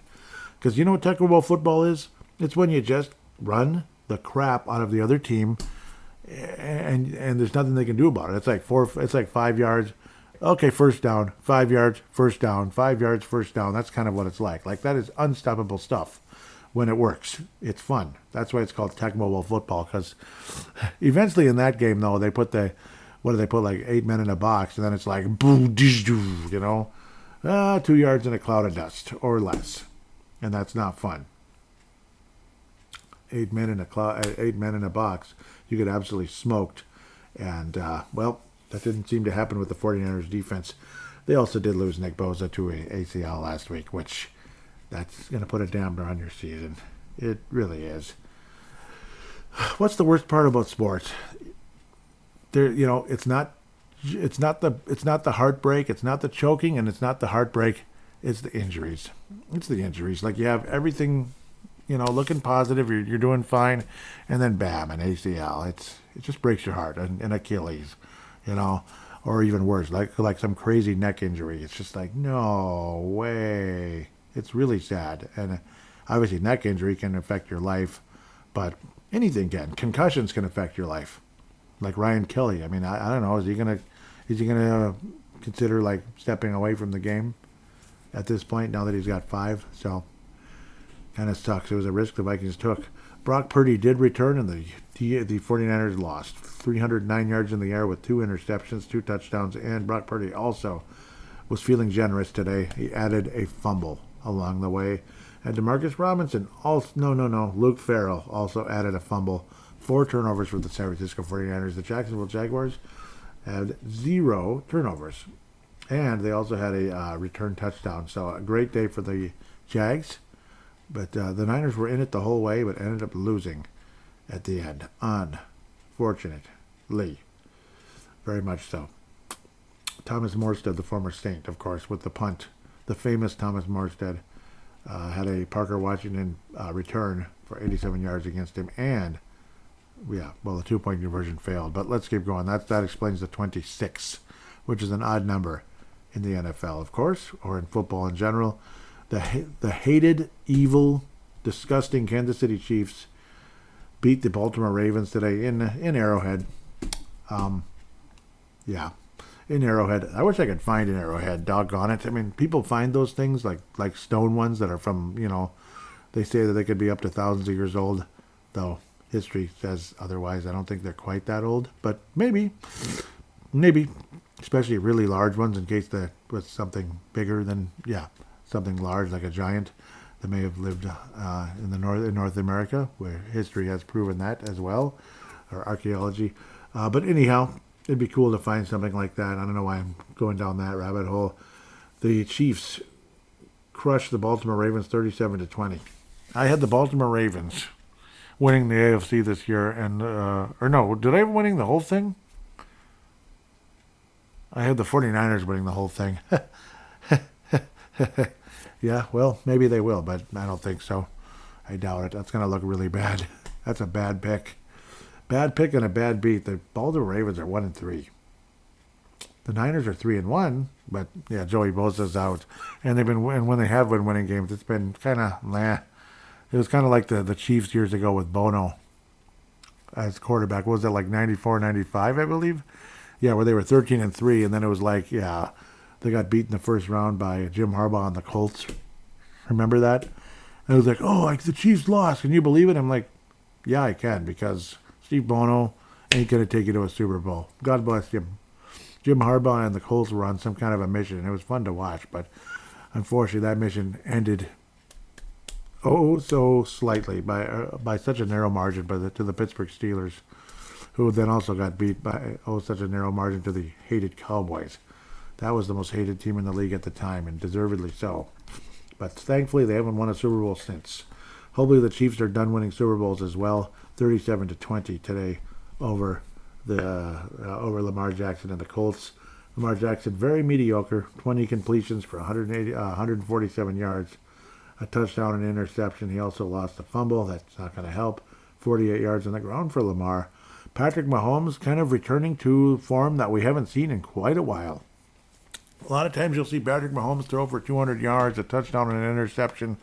Because you know what Tecmo Bowl football is? It's when you just run the crap out of the other team, and there's nothing they can do about it. It's like 5 yards. Okay, first down. 5 yards, first down. 5 yards, first down. That's kind of what it's like. Like, that is unstoppable stuff when it works. It's fun. That's why it's called Tecmo Bowl football, because eventually in that game, though, they put like 8 men in a box, and then it's like, boom, 2 yards in a cloud of dust or less. And that's not fun. 8 men in a box, you get absolutely smoked. And, that didn't seem to happen with the 49ers defense. They also did lose Nick Bosa to an ACL last week, which that's going to put a dampener on your season. It really is. What's the worst part about sports? It's not the heartbreak, it's not the choking, and it's not the heartbreak. It's the injuries. It's the injuries. Like, you have everything, looking positive. You're doing fine, and then bam, an ACL. It just breaks your heart. An Achilles, or even worse, like some crazy neck injury. It's just like, no way. It's really sad. And obviously, neck injury can affect your life, but anything can. Concussions can affect your life. Like Ryan Kelly. I mean, I don't know. Is he gonna consider like stepping away from the game at this point now that he's got 5? So kind of sucks. It was a risk the Vikings took. Brock Purdy did return, and the 49ers lost. 309 yards in the air with 2 interceptions, 2 touchdowns, and Brock Purdy also was feeling generous today. He added a fumble along the way. And Demarcus Robinson, Luke Farrell also added a fumble. 4 turnovers for the San Francisco 49ers. The Jacksonville Jaguars had 0 turnovers. And they also had a return touchdown. So a great day for the Jags. But the Niners were in it the whole way, but ended up losing at the end. Unfortunately. Very much so. Thomas Morstead, the former Saint, of course, with the punt. The famous Thomas Morstead had a Parker Washington return for 87 yards against him. And, the 2-point conversion failed. But let's keep going. That explains the 26, which is an odd number in the NFL, of course, or in football in general. The hated, evil, disgusting Kansas City Chiefs beat the Baltimore Ravens today in Arrowhead. In Arrowhead. I wish I could find an Arrowhead. Doggone it. I mean, people find those things like stone ones that are from, they say that they could be up to thousands of years old, though history says otherwise. I don't think they're quite that old, but maybe, especially really large ones in case that was something bigger than, something large like a giant that may have lived in North America, where history has proven that as well, or archaeology. But anyhow, it'd be cool to find something like that. I don't know why I'm going down that rabbit hole. The Chiefs crushed the Baltimore Ravens 37-20. I had the Baltimore Ravens winning the AFC this year, and or no, did I have winning the whole thing? I had the 49ers winning the whole thing. Yeah, well, maybe they will, but I don't think so. I doubt it. That's going to look really bad. That's a bad pick. Bad pick and a bad beat. The Baltimore Ravens are 1-3. The Niners are 3-1, but yeah, Joey Bosa's out, and when they have been winning games, it's been kind of meh. It was kind of like the Chiefs years ago with Bono as quarterback. What was that, like 94, 95, I believe? Yeah, where they were 13-3, and then it was like, yeah, they got beat in the first round by Jim Harbaugh and the Colts. Remember that? And it was like, oh, like the Chiefs lost. Can you believe it? I'm like, yeah, I can, because Steve Bono ain't going to take you to a Super Bowl. God bless him. Jim Harbaugh and the Colts were on some kind of a mission, and it was fun to watch, but unfortunately that mission ended so slightly by such a narrow margin to the Pittsburgh Steelers, who then also got beat by such a narrow margin to the hated Cowboys. That was the most hated team in the league at the time, and deservedly so. But thankfully, they haven't won a Super Bowl since. Hopefully, the Chiefs are done winning Super Bowls as well. 37-20 today over Lamar Jackson and the Colts. Lamar Jackson, very mediocre. 20 completions for 147 yards, a touchdown and interception. He also lost a fumble. That's not going to help. 48 yards on the ground for Lamar. Patrick Mahomes kind of returning to form that we haven't seen in quite a while. A lot of times you'll see Patrick Mahomes throw for 200 yards, a touchdown and an interception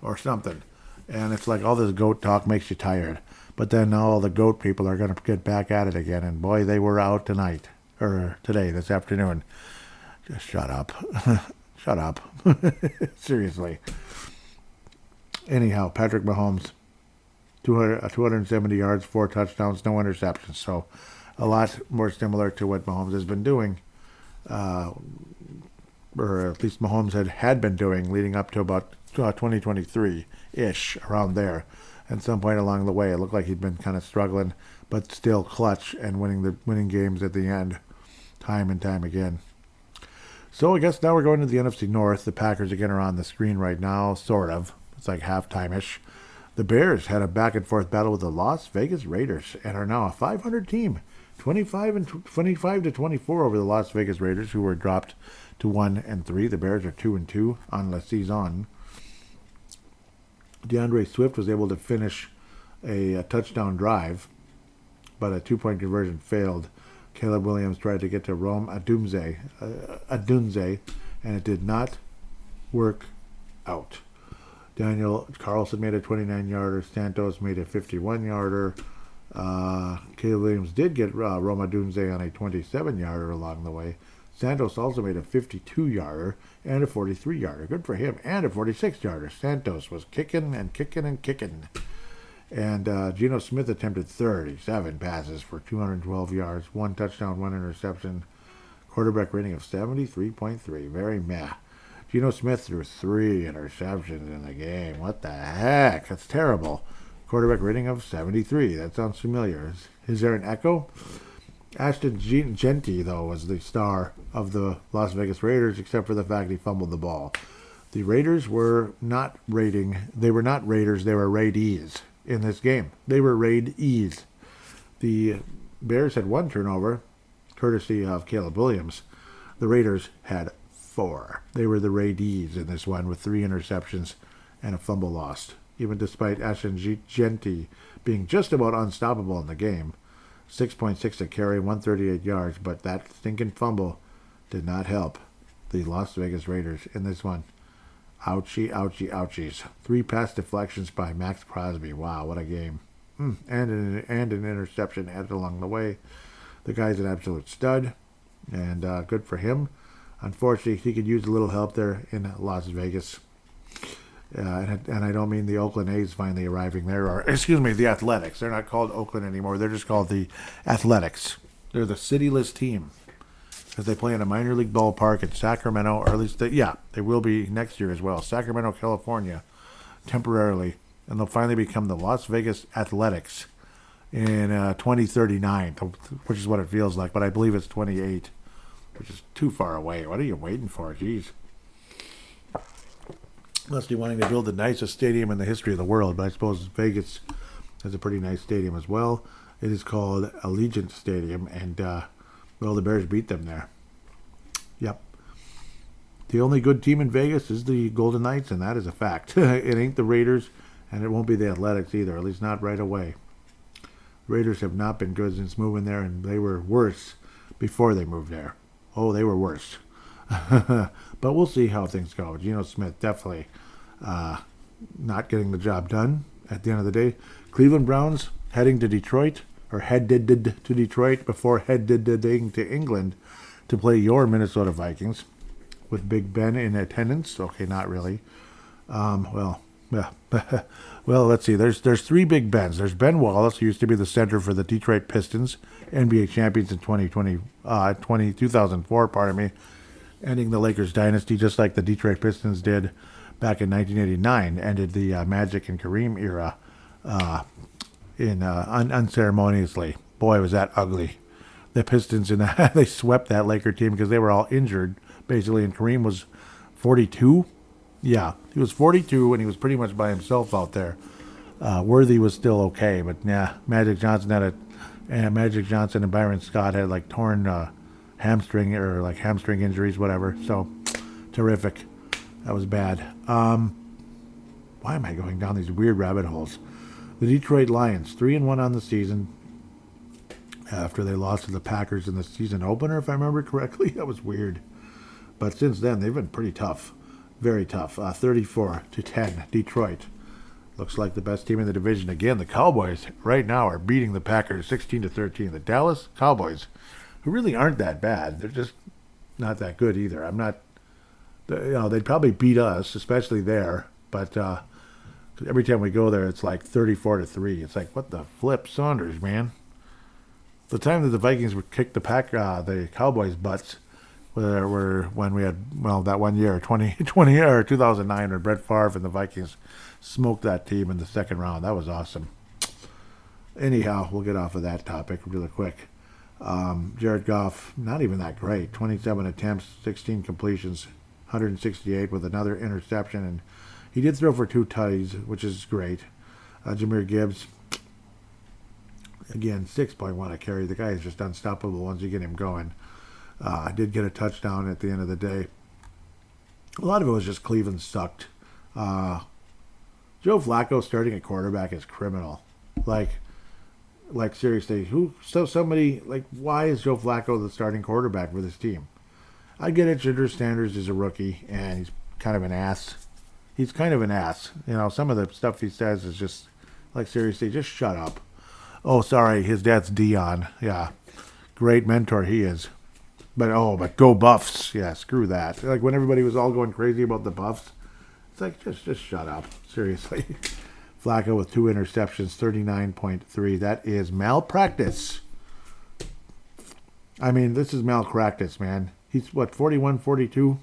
or something. And it's like all this GOAT talk makes you tired. But then all the GOAT people are going to get back at it again. And boy, they were out tonight. Or today, this afternoon. Just shut up. Shut up. Seriously. Anyhow, Patrick Mahomes, 270 yards, 4 touchdowns, no interceptions. So a lot more similar to what Mahomes has been doing. Or at least Mahomes had been doing leading up to about 2023-ish, around there. At some point along the way, it looked like he'd been kind of struggling, but still clutch and winning games at the end, time and time again. So I guess now we're going to the NFC North. The Packers again are on the screen right now, sort of. It's like halftime-ish. The Bears had a back-and-forth battle with the Las Vegas Raiders and are now a 500 team. 25-24 over the Las Vegas Raiders, who were dropped to 1-3. The Bears are 2-2 on la saison. DeAndre Swift was able to finish a touchdown drive, but a 2-point conversion failed. Caleb Williams tried to get to Rome Adunze, and it did not work out. Daniel Carlson made a 29-yarder. Santos made a 51-yarder. Caleb Williams did get Rome Adunze on a 27-yarder along the way. Santos also made a 52-yarder and a 43-yarder. Good for him. And a 46-yarder. Santos was kicking and kicking and kicking. And Geno Smith attempted 37 passes for 212 yards, 1 touchdown, 1 interception. Quarterback rating of 73.3. Very meh. Geno Smith threw 3 interceptions in the game. What the heck? That's terrible. Quarterback rating of 73. That sounds familiar. Is there an echo? Ashton Genty, though, was the star of the Las Vegas Raiders, except for the fact he fumbled the ball. The Raiders were not raiding. They were not Raiders. They were Raidees in this game. They were Raidees. The Bears had 1 turnover, courtesy of Caleb Williams. The Raiders had 4. They were the Raidees in this one with 3 interceptions and a fumble lost. Even despite Ashton Genty being just about unstoppable in the game. 6.6 a carry, 138 yards, but that stinking fumble did not help the Las Vegas Raiders in this one. Ouchie, ouchie, ouchies. 3 pass deflections by Max Crosby. Wow, what a game. And an interception added along the way. The guy's an absolute stud, and good for him. Unfortunately, he could use a little help there in Las Vegas. And I don't mean the Oakland A's finally arriving there, or, excuse me, the Athletics. They're not called Oakland anymore. They're just called the Athletics. They're the cityless team. Because they play in a minor league ballpark in Sacramento, or at least, they will be next year as well. Sacramento, California, temporarily. And they'll finally become the Las Vegas Athletics in 2039, which is what it feels like. But I believe it's 28, which is too far away. What are you waiting for? Jeez. Must be wanting to build the nicest stadium in the history of the world, but I suppose Vegas has a pretty nice stadium as well. It is called Allegiant Stadium, and, well, the Bears beat them there. Yep. The only good team in Vegas is the Golden Knights, and that is a fact. It ain't the Raiders, and it won't be the Athletics either, at least not right away. Raiders have not been good since moving there, and they were worse before they moved there. Oh, they were worse. But we'll see how things go. Geno Smith definitely not getting the job done at the end of the day. Cleveland Browns heading to Detroit, or headed to Detroit before headed to England to play your Minnesota Vikings with Big Ben in attendance. Okay, not really. Well, let's see. There's three Big Bens. There's Ben Wallace, who used to be the center for the Detroit Pistons, NBA champions in 2004, pardon me, ending the Lakers dynasty just like the Detroit Pistons did back in 1989, ended the Magic and Kareem era unceremoniously. Boy, was that ugly. The Pistons, they swept that Laker team because they were all injured, basically, and Kareem was 42. Yeah, he was 42, and he was pretty much by himself out there. Worthy was still okay, but Magic Johnson and Byron Scott had like torn hamstring injuries, whatever. So terrific. That was bad. Why am I going down these weird rabbit holes? The Detroit Lions, 3-1 on the season after they lost to the Packers in the season opener, if I remember correctly. That was weird. But since then, they've been pretty tough. Very tough. 34-10, Detroit. Looks like the best team in the division. Again, the Cowboys right now are beating the Packers 16-13. The Dallas Cowboys, who really aren't that bad. They're just not that good either. They'd probably beat us, especially there. But every time we go there, it's like 34-3. It's like, what the flip Saunders, man. The time that the Vikings would kick the Cowboys' butts were when we had, that one year, 2020 or 2009, when Brett Favre and the Vikings smoked that team in the second round. That was awesome. Anyhow, we'll get off of that topic really quick. Jared Goff, not even that great. 27 attempts, 16 completions, 168 with another interception, and he did throw for 2 tutties, which is great. Jahmyr Gibbs, again, 6.1 a carry. The guy is just unstoppable once you get him going. Did get a touchdown at the end of the day. A lot of it was just Cleveland sucked. Joe Flacco starting at quarterback is criminal. Like seriously, why is Joe Flacco the starting quarterback for this team? I get it, Jinder Sanders is a rookie, and he's kind of an ass. Some of the stuff he says is just, seriously, just shut up. Oh, sorry, his dad's Dion. Yeah, great mentor he is. But go Buffs. Yeah, screw that. Like when everybody was all going crazy about the Buffs, it's like, just shut up. Seriously. Flacco with 2 interceptions, 39.3. That is malpractice. I mean, this is malpractice, man. He's, 41, 42?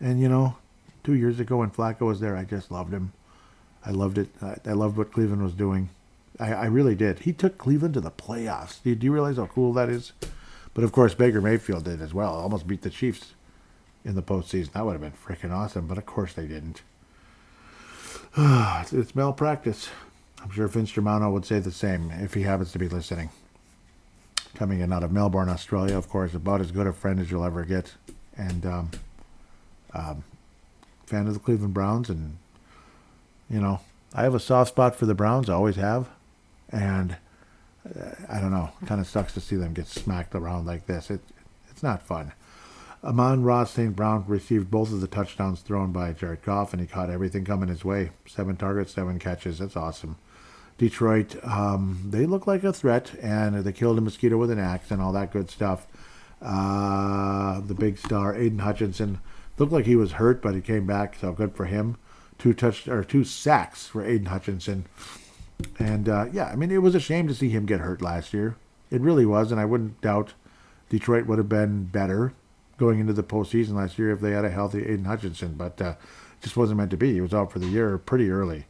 And, 2 years ago when Flacco was there, I just loved him. I loved it. I loved what Cleveland was doing. I really did. He took Cleveland to the playoffs. Do you realize how cool that is? But, of course, Baker Mayfield did as well. Almost beat the Chiefs in the postseason. That would have been freaking awesome, but of course they didn't. It's malpractice. I'm sure Vince Germano would say the same if he happens to be listening. Coming in out of Melbourne, Australia, of course, about as good a friend as you'll ever get. And fan of the Cleveland Browns. And, I have a soft spot for the Browns. I always have. And I don't know. It kind of sucks to see them get smacked around like this. It's not fun. Amon-Ra St. Brown received both of the touchdowns thrown by Jared Goff, and he caught everything coming his way. 7 targets, 7 catches. That's awesome. Detroit, they look like a threat, and they killed a mosquito with an axe and all that good stuff. The big star, Aiden Hutchinson, looked like he was hurt, but he came back, so good for him. 2 sacks for Aiden Hutchinson. And, it was a shame to see him get hurt last year. It really was, and I wouldn't doubt Detroit would have been better going into the postseason last year if they had a healthy Aiden Hutchinson, but it just wasn't meant to be. He was out for the year pretty early,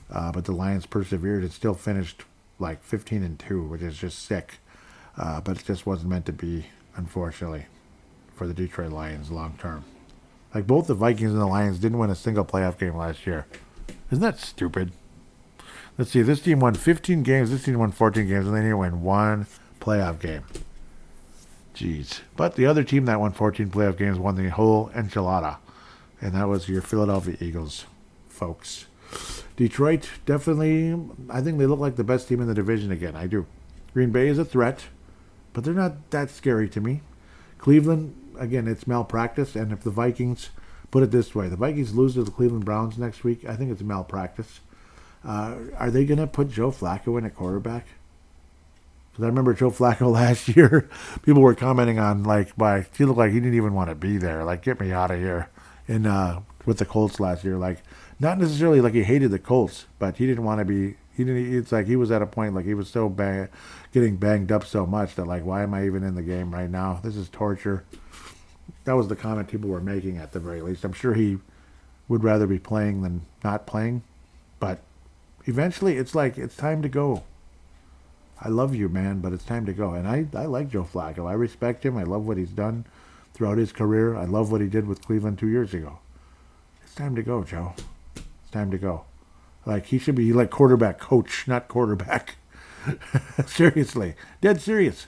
but the Lions persevered. It still finished like 15-2, which is just sick, but it just wasn't meant to be, unfortunately, for the Detroit Lions long term. Like both the Vikings and the Lions didn't win a single playoff game last year. Isn't that stupid? Let's see, this team won 15 games, this team won 14 games, and they didn't win one playoff game. Jeez. But the other team that won 14 playoff games won the whole enchilada, and that was your Philadelphia Eagles, folks. Detroit, definitely, I think they look like the best team in the division again. I do. Green Bay is a threat, but they're not that scary to me. Cleveland, again, it's malpractice, and if the Vikings, put it this way, the Vikings lose to the Cleveland Browns next week, I think it's malpractice. Are they going to put Joe Flacco in at quarterback? Because I remember Joe Flacco last year, people were commenting on, like, he looked like he didn't even want to be there. Like, get me out of here. With the Colts last year. Like, not necessarily like he hated the Colts, but he didn't want to be, it's like he was at a point, like, he was so getting banged up so much that, like, why am I even in the game right now? This is torture. That was the comment people were making at the very least. I'm sure he would rather be playing than not playing, but eventually it's like, it's time to go. I love you, man, but it's time to go. And I like Joe Flacco. I respect him. I love what he's done throughout his career. I love what he did with Cleveland 2 years ago. It's time to go, Joe. It's time to go. Like, he should be like quarterback coach, not quarterback. Seriously. Dead serious.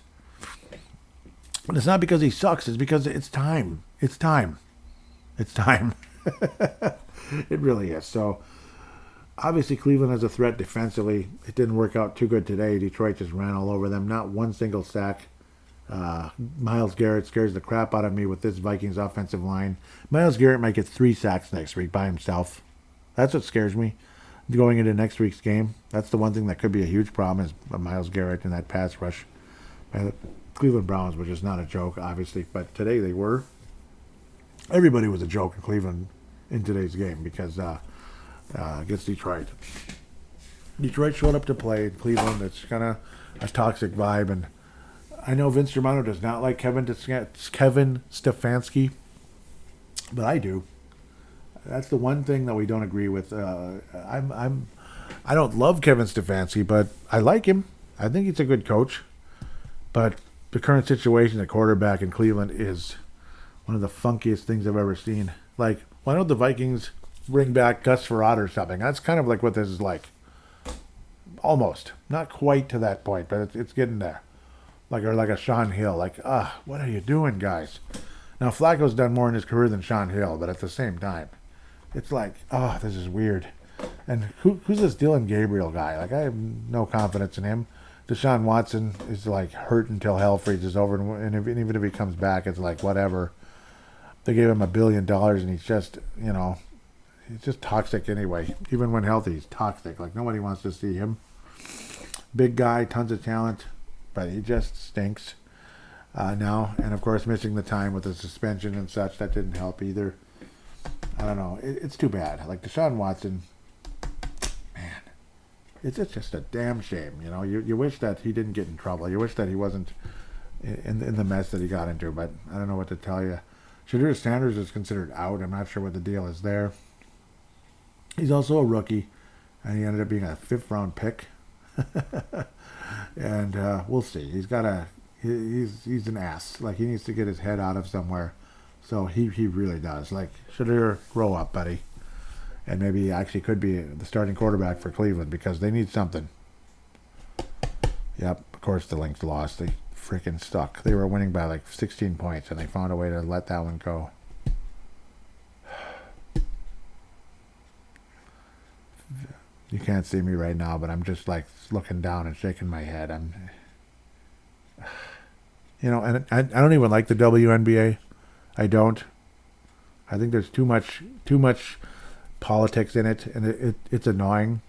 And it's not because he sucks. It's because it's time. It's time. It's time. It really is. So, obviously, Cleveland has a threat defensively. It didn't work out too good today. Detroit just ran all over them. Not one single sack. Myles Garrett scares the crap out of me with this Vikings offensive line. Myles Garrett might get 3 sacks next week by himself. That's what scares me going into next week's game. That's the one thing that could be a huge problem is Myles Garrett and that pass rush. Cleveland Browns were just not a joke, obviously, but today they were. Everybody was a joke in Cleveland in today's game because against Detroit. Detroit showed up to play. Cleveland, it's kind of a toxic vibe, and I know Vince Germano does not like Kevin Stefanski, but I do. That's the one thing that we don't agree with. I don't love Kevin Stefanski, but I like him. I think he's a good coach. But the current situation at quarterback in Cleveland is one of the funkiest things I've ever seen. Like, why don't the Vikings bring back Gus Frerotte or something? That's kind of like what this is like. Almost. Not quite to that point, but it's getting there. Like a Sean Hill. Like, what are you doing, guys? Now, Flacco's done more in his career than Sean Hill, but at the same time, it's like, this is weird. And who's this Dylan Gabriel guy? Like, I have no confidence in him. Deshaun Watson is like hurt until hell freezes over, and even if he comes back, it's like whatever. They gave him $1 billion, and he's just, he's just toxic anyway. Even when healthy, he's toxic. Like, nobody wants to see him. Big guy, tons of talent, but he just stinks now. And of course, missing the time with the suspension and such, that didn't help either. I don't know. It's too bad. Like Deshaun Watson, man, it's just a damn shame. You wish that he didn't get in trouble. You wish that he wasn't in the mess that he got into. But I don't know what to tell you. Shadur Sanders is considered out. I'm not sure what the deal is there. He's also a rookie, and he ended up being a 5th-round pick. And we'll see. He's an ass. Like, he needs to get his head out of somewhere. So he really does. Like, Shadur, grow up, buddy. And maybe he actually could be the starting quarterback for Cleveland because they need something. Yep, of course the Lynx lost. They freaking stuck. They were winning by like 16 points, and they found a way to let that one go. You can't see me right now, but I'm just like looking down and shaking my head. And I don't even like the WNBA. I don't. I think there's too much politics in it, and it's annoying.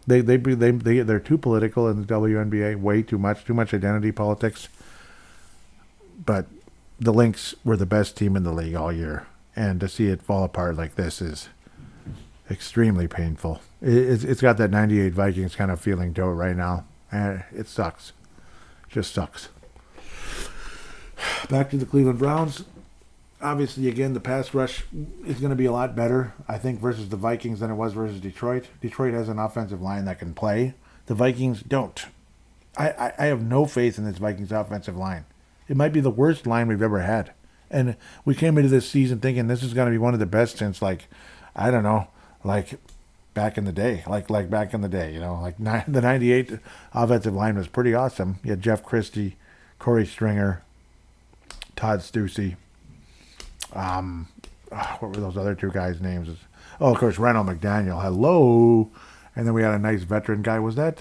They're too political in the WNBA. Way too much identity politics. But the Lynx were the best team in the league all year, and to see it fall apart like this is extremely painful. It's got that 98 Vikings kind of feeling to it right now. And it sucks. Just sucks. Back to the Cleveland Browns. Obviously, again, the pass rush is going to be a lot better, I think, versus the Vikings than it was versus Detroit. Detroit has an offensive line that can play. The Vikings don't. I have no faith in this Vikings offensive line. It might be the worst line we've ever had. And we came into this season thinking this is going to be one of the best since, like, I don't know, like back in the day. Like back in the day, you know. Like the 98 offensive line was pretty awesome. You had Jeff Christie, Corey Stringer, Todd Stussy. What were those other two guys' names? Oh, of course, Randall McDaniel. Hello. And then we had a nice veteran guy. Was that...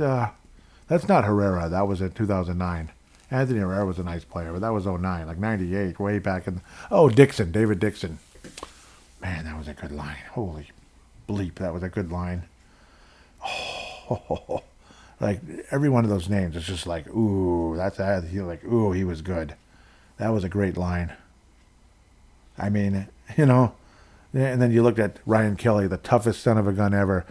that's not Herrera. That was in 2009. Anthony Herrera was a nice player, but that was 09, like 98, way back in... Dixon, David Dixon. Man, that was a good line. Holy bleep, that was a good line. Oh, like, every one of those names is just like, ooh, he was good. That was a great line. I mean, you know, and then you looked at Ryan Kelly, the toughest son of a gun ever.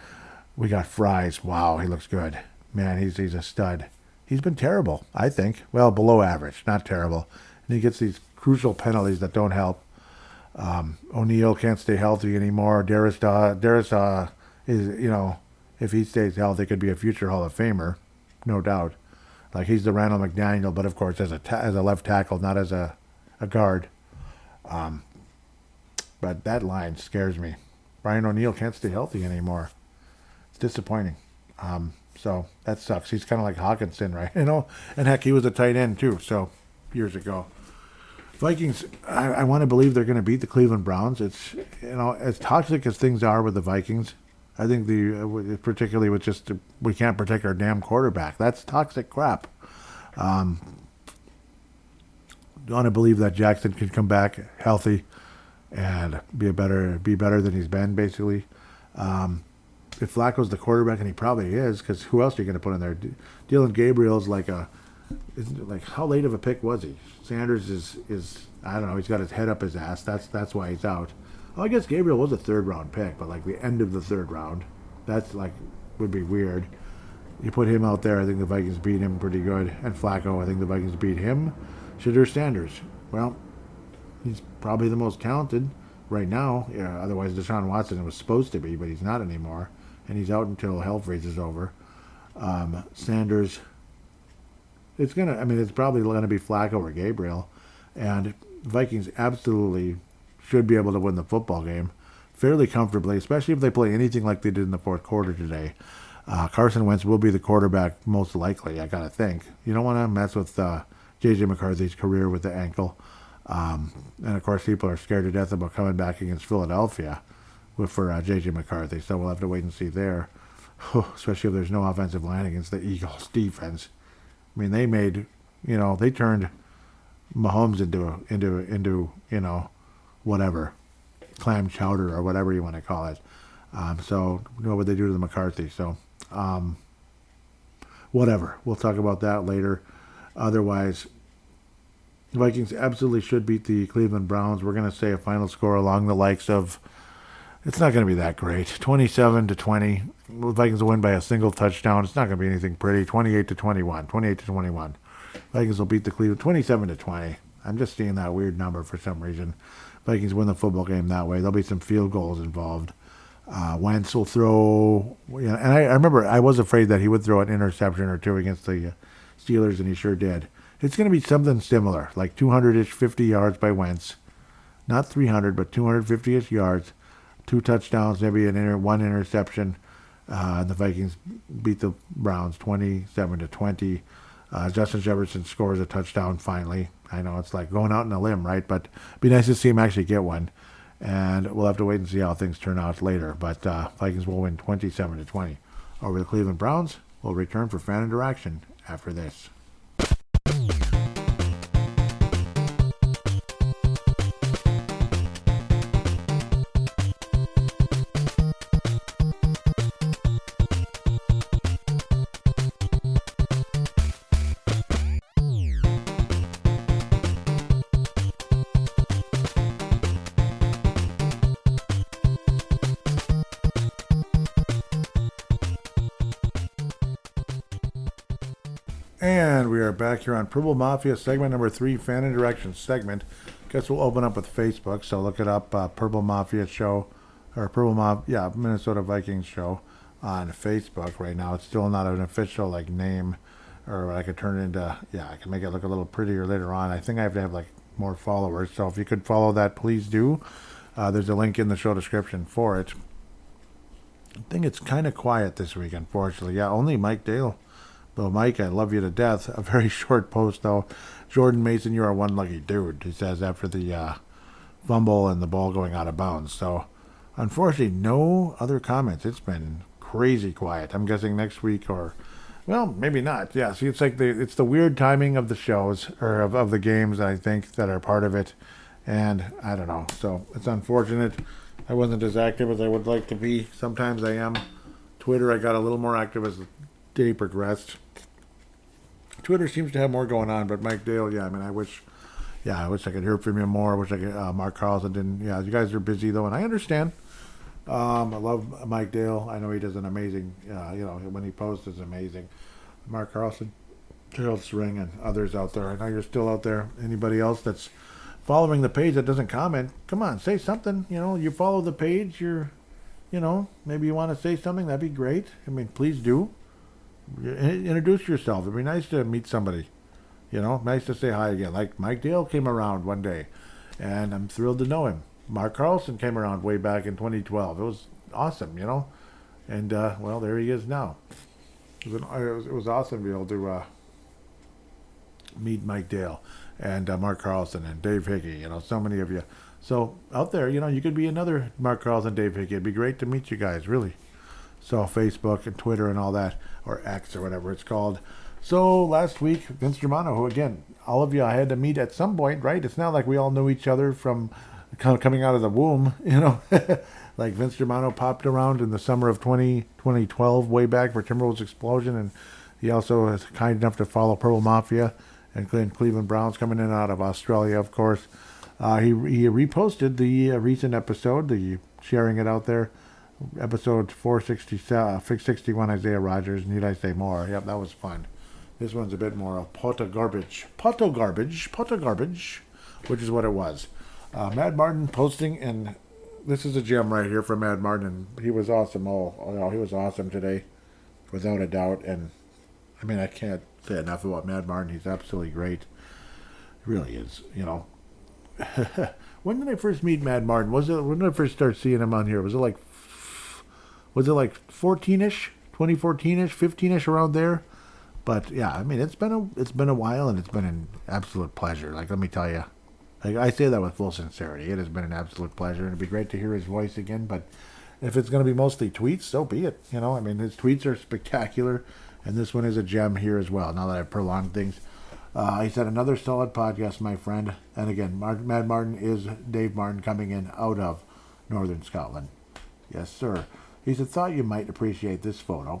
We got Fries. Wow, he looks good. Man, he's a stud. He's been terrible, I think. Well, below average, not terrible. And he gets these crucial penalties that don't help. O'Neal can't stay healthy anymore. Darius is, you know, if he stays healthy, could be a future Hall of Famer, no doubt. Like, he's the Randall McDaniel, but of course as a left tackle, not as a guard. But that line scares me. Brian O'Neal can't stay healthy anymore. It's disappointing. So that sucks. He's kind of like Hawkinson, right? You know, and heck, he was a tight end too. So years ago, Vikings. I want to believe they're going to beat the Cleveland Browns. It's, you know, as toxic as things are with the Vikings, I think particularly with just we can't protect our damn quarterback. That's toxic crap. I want to believe that Jackson can come back healthy and be better than he's been, basically. If Flacco's the quarterback, and he probably is, because who else are you going to put in there? Dylan Gabriel's like how late of a pick was he? Sanders is I don't know. He's got his head up his ass. That's why he's out. Well, I guess Gabriel was a third-round pick, but like the end of the third round. That's like would be weird. You put him out there, I think the Vikings beat him pretty good. And Flacco, I think the Vikings beat him. Shedeur Sanders. Well, he's probably the most talented right now. Yeah, otherwise, Deshaun Watson was supposed to be, but he's not anymore. And he's out until hell freezes over. Sanders, it's probably going to be Flacco or Gabriel. And Vikings absolutely should be able to win the football game fairly comfortably, especially if they play anything like they did in the fourth quarter today. Carson Wentz will be the quarterback most likely, I got to think. You don't want to mess with J.J. McCarthy's career with the ankle. And, of course, people are scared to death about coming back against Philadelphia for J.J. McCarthy. So we'll have to wait and see there, especially if there's no offensive line against the Eagles' defense. I mean, they turned Mahomes into you know, whatever, clam chowder or whatever you want to call it. So what would they do to the McCarthy? So whatever. We'll talk about that later. Otherwise, the Vikings absolutely should beat the Cleveland Browns. We're going to say a final score along the likes of, it's not going to be that great, 27-20. The Vikings will win by a single touchdown. It's not going to be anything pretty. 28-21. Vikings will beat the Cleveland 27-20. I'm just seeing that weird number for some reason. Vikings win the football game that way. There'll be some field goals involved. Wentz will throw, and I remember I was afraid that he would throw an interception or two against the Steelers, and he sure did. It's going to be something similar, like 200-ish, 50 yards by Wentz. Not 300, but 250-ish yards. 2 touchdowns, maybe one interception. And the Vikings beat the Browns 27-20. Justin Jefferson scores a touchdown finally. I know it's like going out on a limb, right? But it'd be nice to see him actually get one. And we'll have to wait and see how things turn out later. But Vikings will win 27-20 over the Cleveland Browns. We'll return for fan interaction after this. And we are back here on Purple Mafia segment number 3, fan interaction segment. Guess we'll open up with Facebook, so look it up, Purple Mafia Show, or Minnesota Vikings Show on Facebook right now. It's still not an official like name, or I could turn it into, I can make it look a little prettier later on. I think I have to have like more followers, so if you could follow that, please do. There's a link in the show description for it. I think it's kind of quiet this week, unfortunately. Yeah, only Mike Dale. Well, Mike, I love you to death. A very short post, though. Jordan Mason, you are one lucky dude, he says after the fumble and the ball going out of bounds. So, unfortunately, no other comments. It's been crazy quiet. I'm guessing next week or, well, maybe not. Yeah, see, it's like it's the weird timing of the shows, or of the games, I think, that are part of it. And I don't know. So, it's unfortunate. I wasn't as active as I would like to be. Sometimes I am. Twitter, I got a little more active as the day progressed. Twitter seems to have more going on, but Mike Dale, I wish I could hear from you more. I wish I could, Mark Carlson didn't. Yeah, you guys are busy, though, and I understand. I love Mike Dale. I know he does an amazing, when he posts, it's amazing. Mark Carlson, Gerald Sring, and others out there. I know you're still out there. Anybody else that's following the page that doesn't comment, come on, say something. You follow the page, maybe you want to say something, that'd be great. I mean, please do. Introduce yourself. It'd be nice to meet somebody. Nice to say hi again. Like Mike Dale came around one day, and I'm thrilled to know him. Mark Carlson came around way back in 2012. It was awesome, And, there he is now. It was awesome to be able to meet Mike Dale and Mark Carlson and Dave Hickey, so many of you. So out there, you could be another Mark Carlson, Dave Hickey. It'd be great to meet you guys, really. So Facebook and Twitter and all that, or X or whatever it's called. So last week, Vince Germano, who again, all of you I had to meet at some point, right? It's not like we all knew each other from kind of coming out of the womb, Like Vince Germano popped around in the summer of 2012, way back for Timberwolves Explosion, and he also is kind enough to follow Purple Mafia and Cleveland Browns coming in and out of Australia, of course. He reposted the recent episode, sharing it out there. Episode 461, Isaiah Rogers. Need I say more? Yep, that was fun. This one's a bit more a pot of garbage, which is what it was. Mad Martin posting, and this is a gem right here from Mad Martin, and he was awesome. He was awesome today, without a doubt. And I mean, I can't say enough about Mad Martin. He's absolutely great. He really is. When did I first meet Mad Martin? When did I first start seeing him on here? Was it like 14-ish, 2014-ish, 15-ish, around there? But yeah, I mean, it's been a while, and it's been an absolute pleasure. Like, let me tell you, like, I say that with full sincerity. It has been an absolute pleasure, and it'd be great to hear his voice again. But if it's going to be mostly tweets, so be it. I mean, his tweets are spectacular, and this one is a gem here as well. Now that I've prolonged things, he said, another solid podcast, my friend. And again, Mad Martin is Dave Martin, coming in out of Northern Scotland. Yes, sir. He said, thought you might appreciate this photo.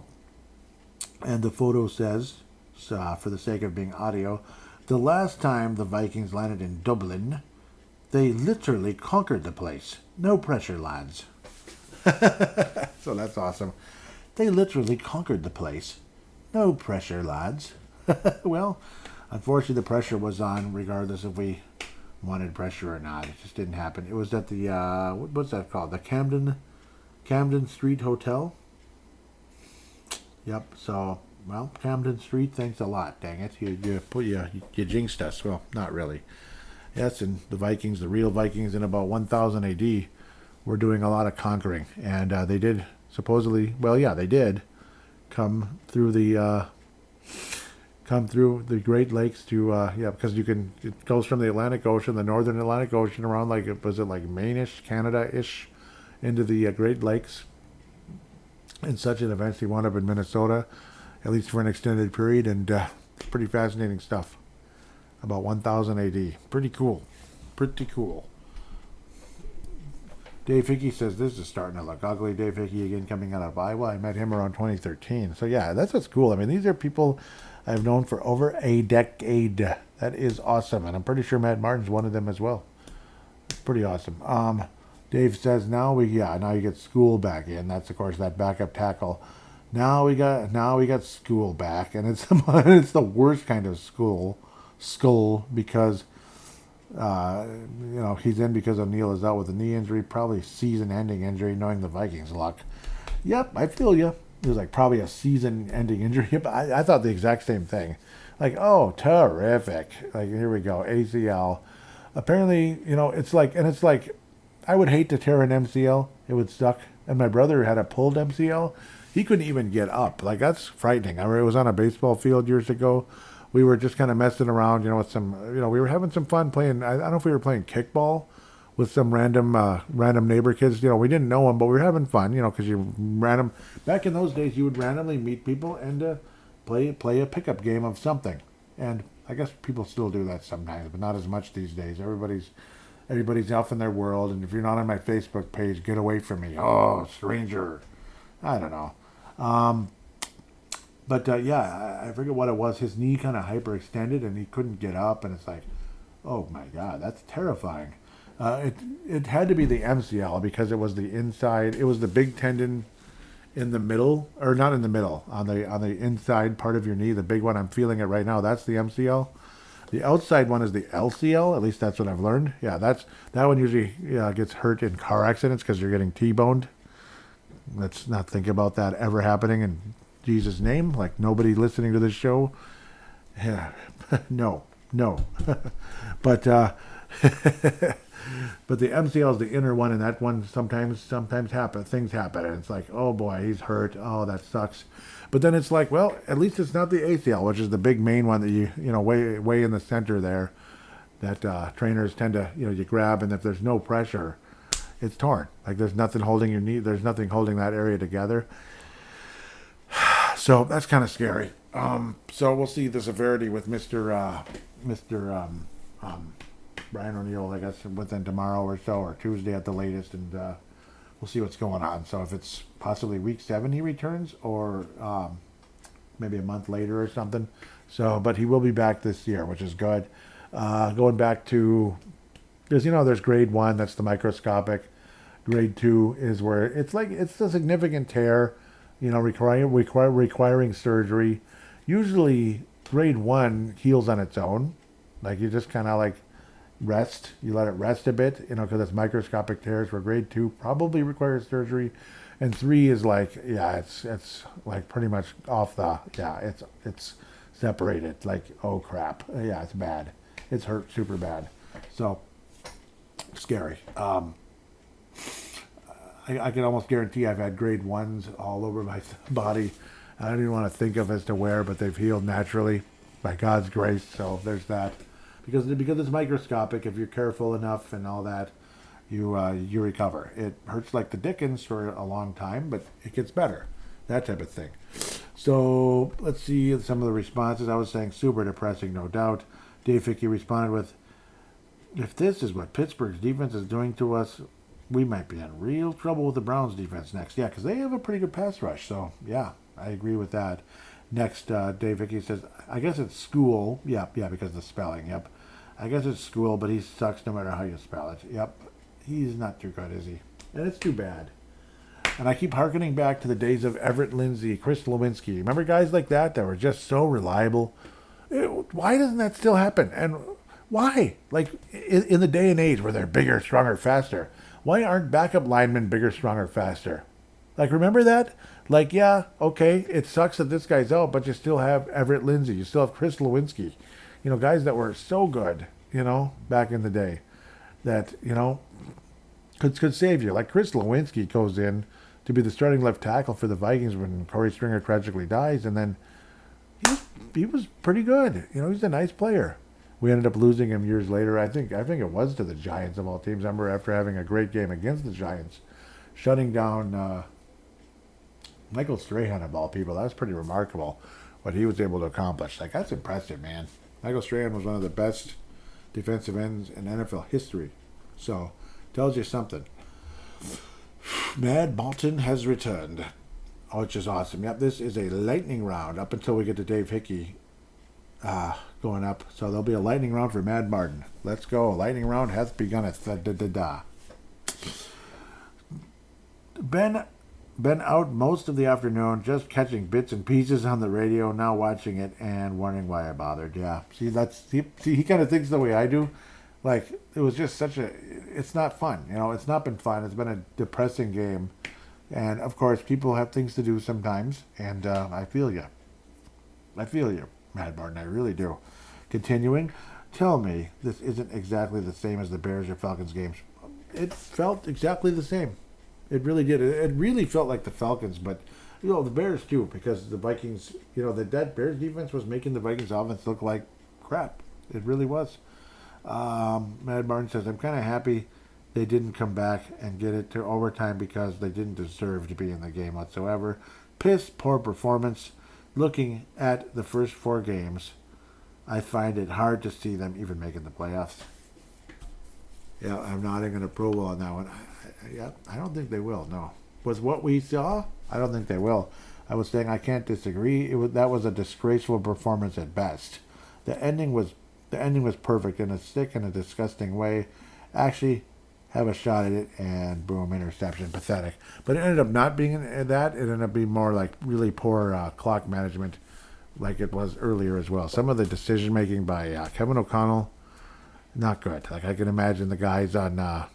And the photo says, for the sake of being audio, the last time the Vikings landed in Dublin, they literally conquered the place. No pressure, lads. So that's awesome. They literally conquered the place. No pressure, lads. Well, unfortunately, the pressure was on, regardless if we wanted pressure or not. It just didn't happen. It was at the, what's that called? The Camden Street Hotel. Yep. So, well, Camden Street, thanks a lot. Dang it, you jinxed us. Well, not really. Yes, and the Vikings, the real Vikings, in about 1000 A.D., were doing a lot of conquering, and they did supposedly. Well, yeah, they did come through the Great Lakes to because it goes from the Atlantic Ocean, the northern Atlantic Ocean, around was it like Maine-ish, Canada-ish, into the Great Lakes and such, and eventually wound up in Minnesota, at least for an extended period, and pretty fascinating stuff. About 1000 AD. Pretty cool. Dave Hickey says, this is starting to look ugly. Dave Hickey, again, coming out of Iowa. I met him around 2013. So yeah, that's what's cool. I mean, these are people I've known for over a decade. That is awesome, and I'm pretty sure Matt Martin's one of them as well. Pretty awesome. Dave says, now you get School back in. That's, of course, that backup tackle Now we got school back, and it's it's the worst kind of skull because he's in because O'Neal is out with a knee injury, probably season-ending injury, knowing the Vikings luck. Yep, I feel you. It was like probably a season-ending injury. But I thought the exact same thing. Like, oh, terrific. Like, here we go, ACL. Apparently, it's like, I would hate to tear an MCL. It would suck. And my brother had a pulled MCL. He couldn't even get up. Like, that's frightening. I mean, it was on a baseball field years ago. We were just kind of messing around, with some, we were having some fun playing. I don't know if we were playing kickball with some random neighbor kids. We didn't know them, but we were having fun, because back in those days, you would randomly meet people and play a pickup game of something. And I guess people still do that sometimes, but not as much these days. Everybody's off in their world, and if you're not on my Facebook page, get away from me. Oh, stranger. I don't know. I forget what it was. His knee kind of hyperextended, and he couldn't get up, and it's like, oh my God, that's terrifying. It had to be the MCL because it was the inside. It was the big tendon in the middle, or not in the middle, on the inside part of your knee. The big one, I'm feeling it right now. That's the MCL. The outside one is the LCL. At least that's what I've learned. Yeah, that one usually gets hurt in car accidents because you're getting T-boned. Let's not think about that ever happening in Jesus' name. Like, nobody listening to this show. Yeah, no. But but the MCL is the inner one, and that one sometimes things happen, and it's like, oh boy, he's hurt. Oh, that sucks. But then it's like, well, at least it's not the ACL, which is the big main one that you way in the center there, that trainers tend to you grab, and if there's no pressure, it's torn. Like, there's nothing holding your knee. There's nothing holding that area together. So that's kind of scary. So we'll see the severity with Mr. Brian O'Neal, I guess, within tomorrow or so, or Tuesday at the latest, and we'll see what's going on. So if it's possibly week 7 he returns, or maybe a month later or something. So, but he will be back this year, which is good. Going back to, because there's grade 1, that's the microscopic. Grade 2 is where it's a significant tear, requiring surgery. Usually grade 1 heals on its own. Like, you just kind of like rest. You let it rest a bit, because it's microscopic tears, where grade 2 probably requires surgery. And 3 is like, it's like pretty much it's separated. Like, oh crap. Yeah, it's bad. It's hurt super bad. So, scary. I can almost guarantee I've had grade 1s all over my body. I don't even want to think of as to where, but they've healed naturally by God's grace. So there's that. Because it's microscopic, if you're careful enough and all that, you recover. It hurts like the dickens for a long time, but it gets better. That type of thing. So let's see some of the responses. I was saying super depressing, no doubt. Dave Hickey responded with, if this is what Pittsburgh's defense is doing to us, we might be in real trouble with the Browns defense next. Yeah, because they have a pretty good pass rush. So, yeah, I agree with that. Next, Dave Hickey says, I guess it's school. Yeah, because of the spelling. Yep. I guess it's school, but he sucks no matter how you spell it. Yep. He's not too good, is he? And it's too bad. And I keep hearkening back to the days of Everett Lindsay, Chris Lewinsky. Remember guys like that were just so reliable? Why doesn't that still happen? And why? Like, in the day and age where they're bigger, stronger, faster, why aren't backup linemen bigger, stronger, faster? Like, remember that? Like, yeah, okay, it sucks that this guy's out, but you still have Everett Lindsay. You still have Chris Lewinsky. Guys that were so good, back in the day that, could save you. Like, Chris Lewinsky goes in to be the starting left tackle for the Vikings when Corey Stringer tragically dies, and then he was pretty good. He's a nice player. We ended up losing him years later. I think it was to the Giants of all teams. I remember after having a great game against the Giants, shutting down Michael Strahan of all people. That was pretty remarkable what he was able to accomplish. Like, that's impressive, man. Michael Strahan was one of the best defensive ends in NFL history. So, tells you something. Mad Malton has returned, which is awesome. Yep, this is a lightning round up until we get to Dave Hickey going up. So there'll be a lightning round for Mad Martin. Let's go. Lightning round hath begun. Ben Been out most of the afternoon, just catching bits and pieces on the radio. Now watching it and wondering why I bothered. Yeah, he kind of thinks the way I do. Like it was just such a. It's not fun. It's not been fun. It's been a depressing game, and of course, people have things to do sometimes. And I feel you. I feel you, Mad Martin. I really do. Continuing, tell me this isn't exactly the same as the Bears or Falcons games. It felt exactly the same. It really did. It really felt like the Falcons, but the Bears too, because the Vikings, that Bears defense was making the Vikings offense look like crap. It really was. Mad Martin says, I'm kind of happy they didn't come back and get it to overtime because they didn't deserve to be in the game whatsoever. Piss poor performance. Looking at the first 4 games, I find it hard to see them even making the playoffs. Yeah, I'm nodding an approval on that one. I don't think they will. No, with what we saw, I don't think they will. I was saying I can't disagree. That was a disgraceful performance at best. The ending was perfect in a sick and a disgusting way. Actually, have a shot at it and boom, interception, pathetic. But it ended up not being that. It ended up being more like really poor clock management, like it was earlier as well. Some of the decision making by Kevin O'Connell, not good. Like I can imagine the guys on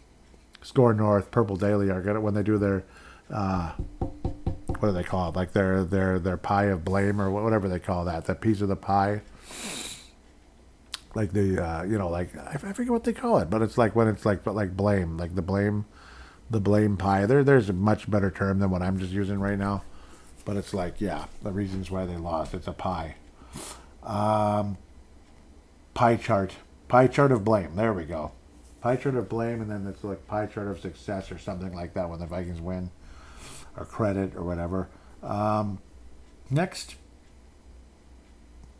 Score North, Purple Daily are gonna when they do their what do they call it? Like their pie of blame or whatever they call that piece of the pie. Like the like I forget what they call it, but it's like when it's like blame, like the blame pie. There's a much better term than what I'm just using right now, but it's like the reasons why they lost. It's a pie, pie chart of blame. There we go, pie chart of blame, and then it's like pie chart of success or something like that when the Vikings win, or credit or whatever. Next.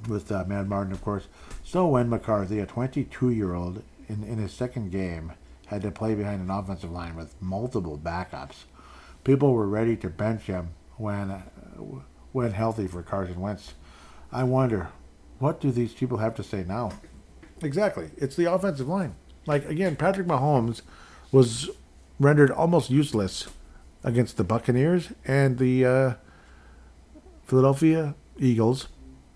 With Mad Martin, of course. So when McCarthy, a 22-year-old in his second game, had to play behind an offensive line with multiple backups, people were ready to bench him when healthy for Carson Wentz. I wonder, what do these people have to say now? Exactly. It's the offensive line. Like, again, Patrick Mahomes was rendered almost useless against the Buccaneers and the Philadelphia Eagles.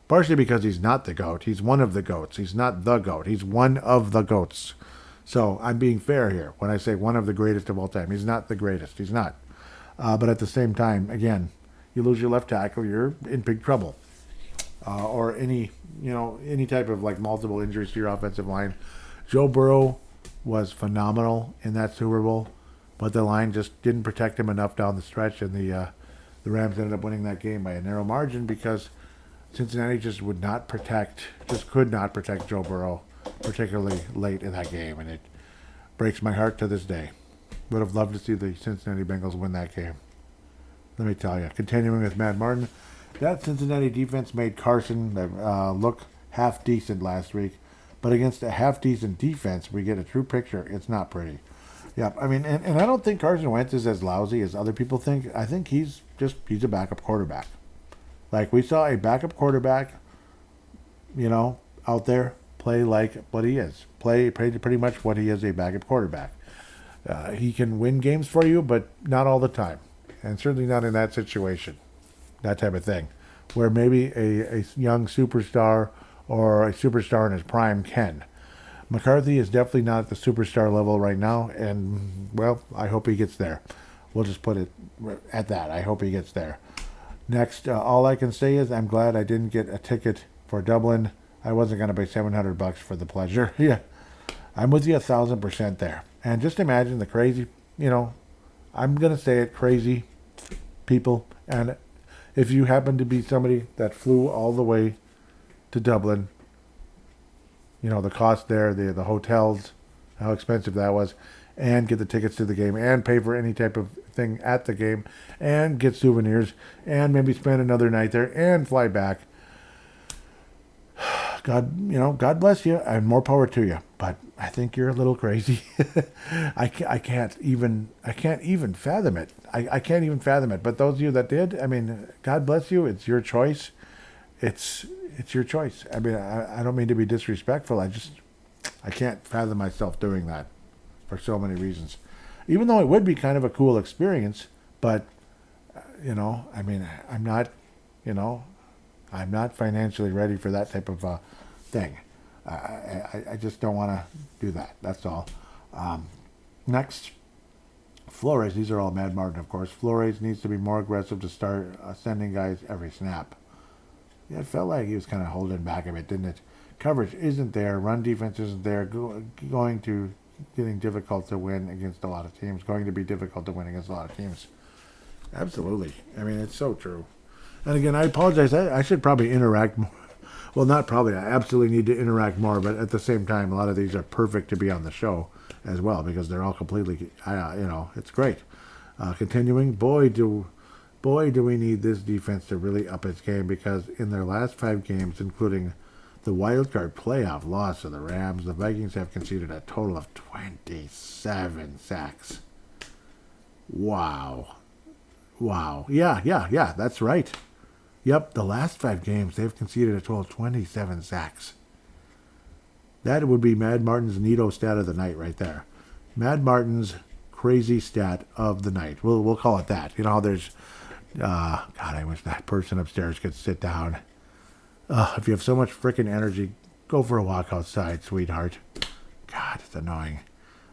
Partially because he's not the GOAT. He's one of the GOATs. He's not the GOAT. He's one of the GOATs. So I'm being fair here when I say one of the greatest of all time. He's not the greatest. He's not. But at the same time, again, you lose your left tackle, you're in big trouble. Or any type of like multiple injuries to your offensive line. Joe Burrow was phenomenal in that Super Bowl, but the line just didn't protect him enough down the stretch, and the Rams ended up winning that game by a narrow margin because Cincinnati just could not protect Joe Burrow, particularly late in that game, and it breaks my heart to this day. Would have loved to see the Cincinnati Bengals win that game. Let me tell you. Continuing with Matt Martin, that Cincinnati defense made Carson look half decent last week, but against a half decent defense, we get a true picture. It's not pretty. Yeah, I mean, and I don't think Carson Wentz is as lousy as other people think. I think he's a backup quarterback. Like, we saw a backup quarterback, out there play like what he is. Play pretty much what he is, a backup quarterback. He can win games for you, but not all the time. And certainly not in that situation. That type of thing. Where maybe a young superstar or a superstar in his prime can. McCarthy is definitely not at the superstar level right now, and, well, I hope he gets there. We'll just put it at that. I hope he gets there. Next, all I can say is I'm glad I didn't get a ticket for Dublin. I wasn't going to pay $700 for the pleasure. Yeah, I'm with you 1,000% there. And just imagine the crazy, I'm going to say it, crazy people. And if you happen to be somebody that flew all the way to Dublin, the cost there, the hotels, how expensive that was, and get the tickets to the game and pay for any type of thing at the game and get souvenirs and maybe spend another night there and fly back. God bless you and more power to you. But I think you're a little crazy. I can't even fathom it. I can't even fathom it. But those of you that did, I mean, God bless you. It's your choice. It's your choice. I mean, I don't mean to be disrespectful. I can't fathom myself doing that for so many reasons. Even though it would be kind of a cool experience, but I mean, I'm not, you know, I'm not financially ready for that type of thing. I just don't want to do that. That's all. Next, Flores. These are all Mad Martin, of course. Flores needs to be more aggressive to start sending guys every snap. Yeah, it felt like he was kind of holding back a bit, didn't it? Coverage isn't there. Run defense isn't there. Going to getting difficult to win against a lot of teams. Going to be difficult to win against a lot of teams. Absolutely. I mean, it's so true. And again, I apologize. I should probably interact more. Well, not probably. I absolutely need to interact more. But at the same time, a lot of these are perfect to be on the show as well because they're all completely, it's great. Continuing, boy, do we need this defense to really up its game because in their last 5 games, including the wild card playoff loss to the Rams, the Vikings have conceded a total of 27 sacks. Wow. Yeah, that's right. Yep, the last 5 games, they've conceded a total of 27 sacks. That would be Mad Martin's Neato stat of the night right there. Mad Martin's crazy stat of the night. We'll call it that. You know, there's... God, I wish that person upstairs could sit down. If you have so much freaking energy, go for a walk outside, sweetheart. God, it's annoying.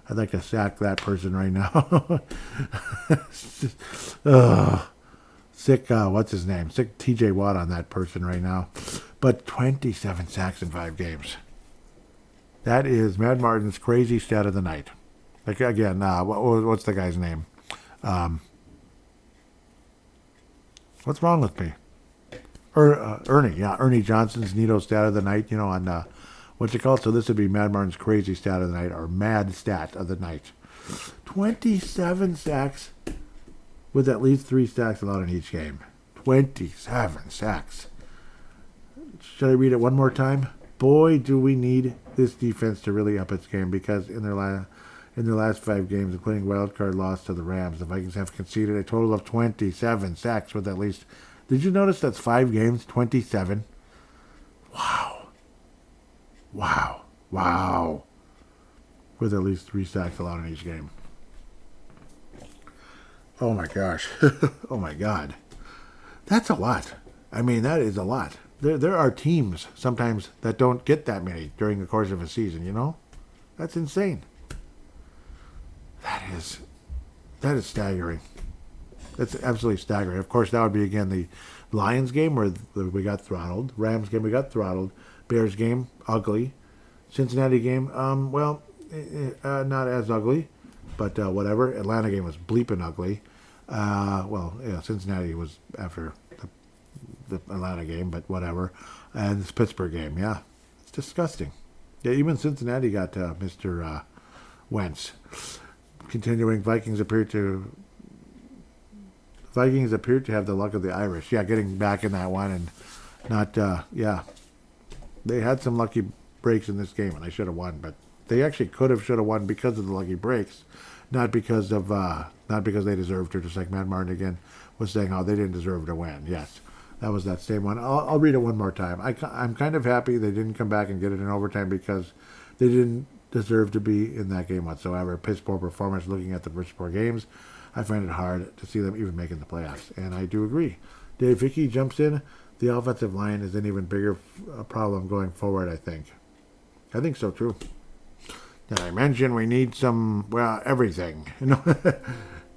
I'd like to sack that person right now. Sick, what's his name? Sick TJ Watt on that person right now. But 27 sacks in 5 games. That is Mad Martin's crazy stat of the night. Like, again, what's the guy's name? What's wrong with me? Ernie Johnson's Neato stat of the night, on what's it called? So this would be Mad Martin's crazy stat of the night, or mad stat of the night. 27 sacks with at least 3 sacks allowed in each game. 27 sacks. Should I read it one more time? Boy, do we need this defense to really up its game because in their last 5 games, including wild card loss to the Rams, the Vikings have conceded a total of 27 sacks with at least... Did you notice that's 5 games, 27? Wow. With at least 3 sacks allowed in each game. Oh my gosh. Oh my God. That's a lot. I mean, that is a lot. There are teams sometimes that don't get that many during the course of a season, That's insane. That is staggering. That's absolutely staggering. Of course, that would be, again, the Lions game where we got throttled. Rams game, we got throttled. Bears game, ugly. Cincinnati game, not as ugly, but whatever. Atlanta game was bleeping ugly. Cincinnati was after the Atlanta game, but whatever. And this Pittsburgh game, yeah. It's disgusting. Yeah, even Cincinnati got Mr. Wentz. Continuing, Vikings appear to have the luck of the Irish. Yeah, getting back in that one and not, They had some lucky breaks in this game and they should have won, but they actually should have won because of the lucky breaks, not because they deserved to, just like Matt Martin again was saying, they didn't deserve to win. Yes, that was that same one. I'll read it one more time. I'm kind of happy they didn't come back and get it in overtime because they didn't deserve to be in that game whatsoever. Piss poor performance looking at the first 4 games. I find it hard to see them even making the playoffs, and I do agree. Dave Vicky jumps in. The offensive line is an even bigger problem going forward, I think. I think so, too. Did I mention we need everything?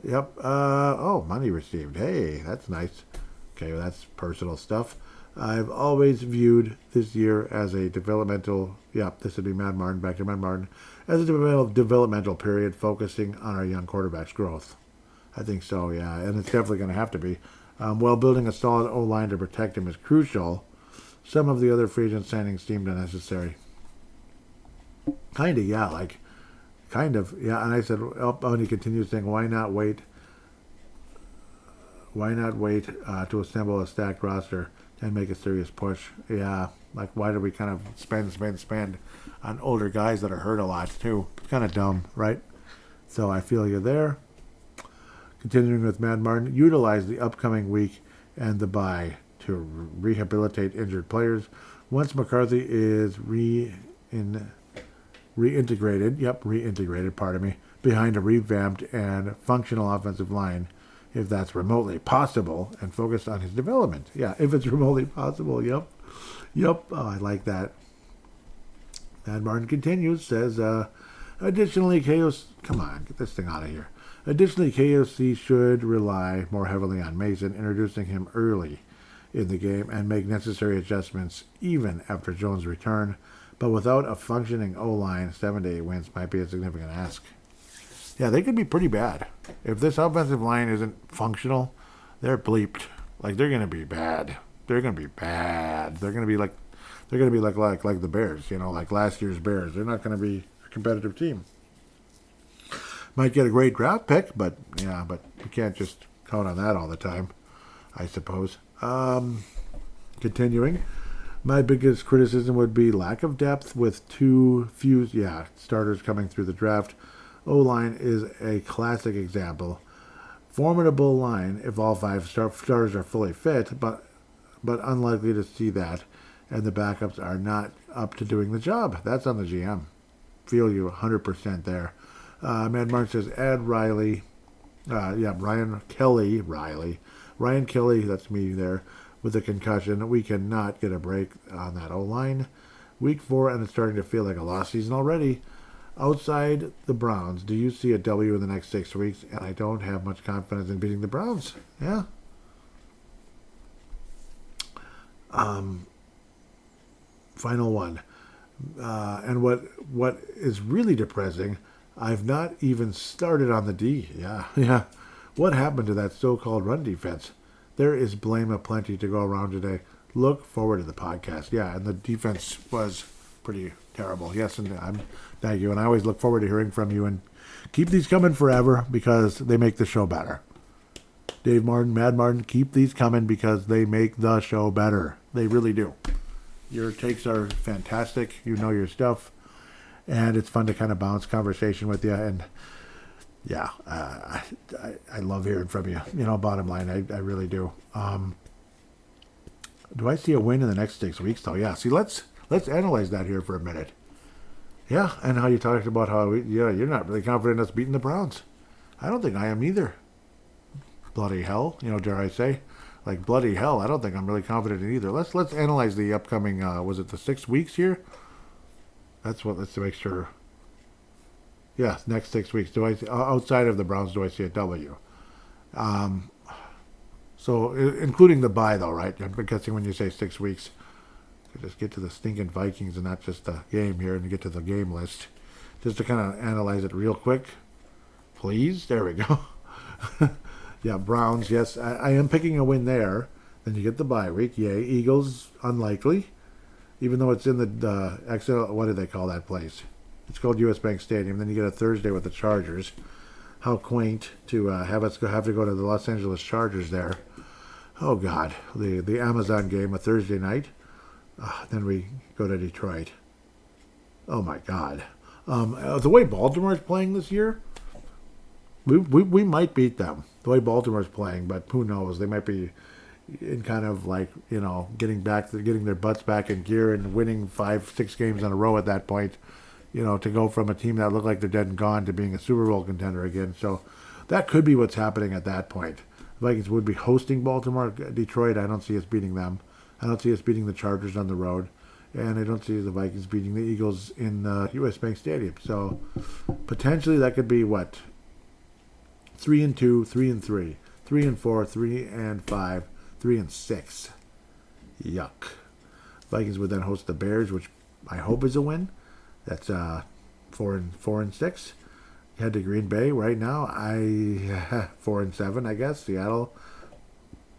Yep. Money received. Hey, that's nice. Okay, well, that's personal stuff. I've always viewed this year as a developmental... this would be Mad Martin, back to Mad Martin. As a developmental period focusing on our young quarterback's growth. I think so, yeah. And it's definitely going to have to be. While building a solid O-line to protect him is crucial, some of the other free agent signings seemed unnecessary. Kind of, yeah. And I said, and he continues saying, why not wait to assemble a stacked roster and make a serious push? Yeah, why do we kind of spend on older guys that are hurt a lot, too? It's kind of dumb, right? So I feel you there. Continuing with Mad Martin, utilize the upcoming week and the bye to rehabilitate injured players. Once McCarthy is reintegrated, behind a revamped and functional offensive line, if that's remotely possible, and focus on his development. Yeah, if it's remotely possible, yep. Yep, oh, I like that. Mad Martin continues, says, additionally, come on, get this thing out of here. Additionally, KOC should rely more heavily on Mason, introducing him early in the game and make necessary adjustments even after Jones' return. But without a functioning O-line, 7 to 8 wins might be a significant ask. Yeah, they could be pretty bad. If this offensive line isn't functional, they're bleeped. Like, they're going to be bad. They're going to be bad. They're going to be like the Bears, like last year's Bears. They're not going to be a competitive team. Might get a great draft pick, but you can't just count on that all the time, I suppose. Continuing, my biggest criticism would be lack of depth with too few starters coming through the draft. O-line is a classic example. Formidable line if all 5 starters are fully fit, but unlikely to see that, and the backups are not up to doing the job. That's on the GM. Feel you 100% there. Mad Mark says, add Riley. Ryan Kelly, that's me there, with a concussion. We cannot get a break on that O-line. Week 4, and it's starting to feel like a lost season already. Outside the Browns, do you see a W in the next 6 weeks? And I don't have much confidence in beating the Browns. Yeah. Final one. And what is really depressing, I've not even started on the D. Yeah. What happened to that so-called run defense? There is blame aplenty to go around today. Look forward to the podcast. Yeah, and the defense was pretty terrible. Yes, and thank you. And I always look forward to hearing from you. And keep these coming forever because they make the show better. Dave Martin, Mad Martin, keep these coming because they make the show better. They really do. Your takes are fantastic. You know your stuff. And it's fun to kind of bounce conversation with you. And yeah, I love hearing from you. Bottom line, I really do. Do I see a win in the next 6 weeks, though? Yeah, see, let's analyze that here for a minute. Yeah, and how you talked about how, you're not really confident in us beating the Browns. I don't think I am either. Bloody hell, dare I say. Like, bloody hell, I don't think I'm really confident in either. Let's analyze the upcoming, was it the 6 weeks here? Let's to make sure. Yeah, next 6 weeks. Outside of the Browns, do I see a W? So, including the bye, though, right? I'm guessing when you say 6 weeks, just get to the stinking Vikings and not just the game here and get to the game list. Just to kind of analyze it real quick. Please? There we go. Yeah, Browns, yes. I am picking a win there. Then you get the bye week. Yay. Eagles, unlikely. Even though it's in the what do they call that place? It's called U.S. Bank Stadium. Then you get a Thursday with the Chargers. How quaint to have to go to the Los Angeles Chargers there. Oh, God. The Amazon game, a Thursday night. Then we go to Detroit. Oh, my God. The way Baltimore's playing this year, we might beat them. The way Baltimore's playing, but who knows? They might be in kind of like, getting their butts back in gear and winning 5-6 games in a row at that point, to go from a team that looked like they're dead and gone to being a Super Bowl contender again. So that could be what's happening at that point. The Vikings would be hosting Baltimore. Detroit, I don't see us beating them. I don't see us beating the Chargers on the road. And I don't see the Vikings beating the Eagles in U.S. Bank Stadium. So potentially that could be what? 3-2, 3-3, 3-4, 3-5, 3-6. Yuck. Vikings would then host the Bears, which I hope is a win. That's 4-6. Head to Green Bay right now. 4-7, I guess. Seattle,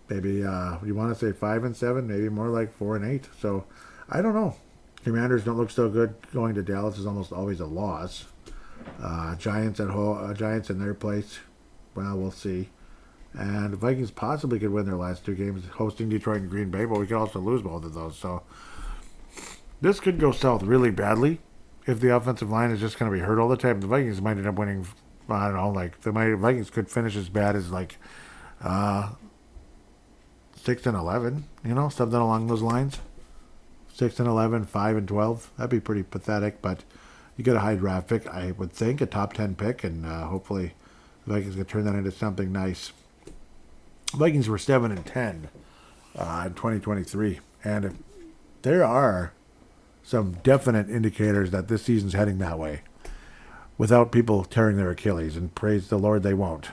maybe you want to say 5-7, maybe more like 4-8. So I don't know. Commanders don't look so good. Going to Dallas is almost always a loss. Giants at home. Giants in their place. Well, we'll see. And the Vikings possibly could win their last 2 games, hosting Detroit and Green Bay, but we could also lose both of those. So this could go south really badly if the offensive line is just going to be hurt all the time. The Vikings might end up winning. I don't know. Like Vikings could finish as bad as 6-11. Something along those lines. 6-11, 5-12. That'd be pretty pathetic. But you get a high draft pick, I would think, a top 10 pick, and hopefully the Vikings can turn that into something nice. Vikings were 7-10 in 2023, and there are some definite indicators that this season's heading that way. Without people tearing their Achilles, and praise the Lord they won't.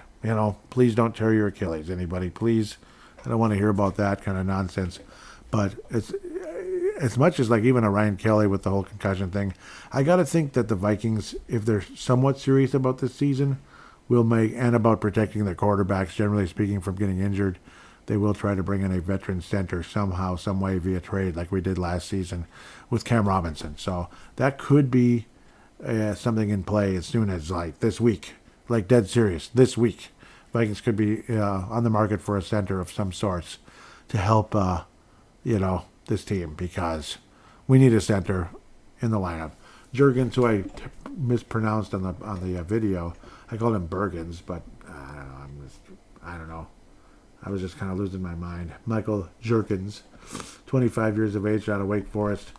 Please don't tear your Achilles, anybody. Please, I don't want to hear about that kind of nonsense. But it's as much as like even a Ryan Kelly with the whole concussion thing. I got to think that the Vikings, if they're somewhat serious about this season, will make, and about protecting their quarterbacks, generally speaking, from getting injured, they will try to bring in a veteran center somehow, some way via trade, like we did last season with Cam Robinson. So that could be something in play as soon as like this week, like dead serious this week. Vikings could be on the market for a center of some sorts to help, this team, because we need a center in the lineup. Jurgens, who I mispronounced on the video, I called him Bergens, but I don't know. I was just kind of losing my mind. Michael Jurgens, 25 years of age, out of Wake Forest.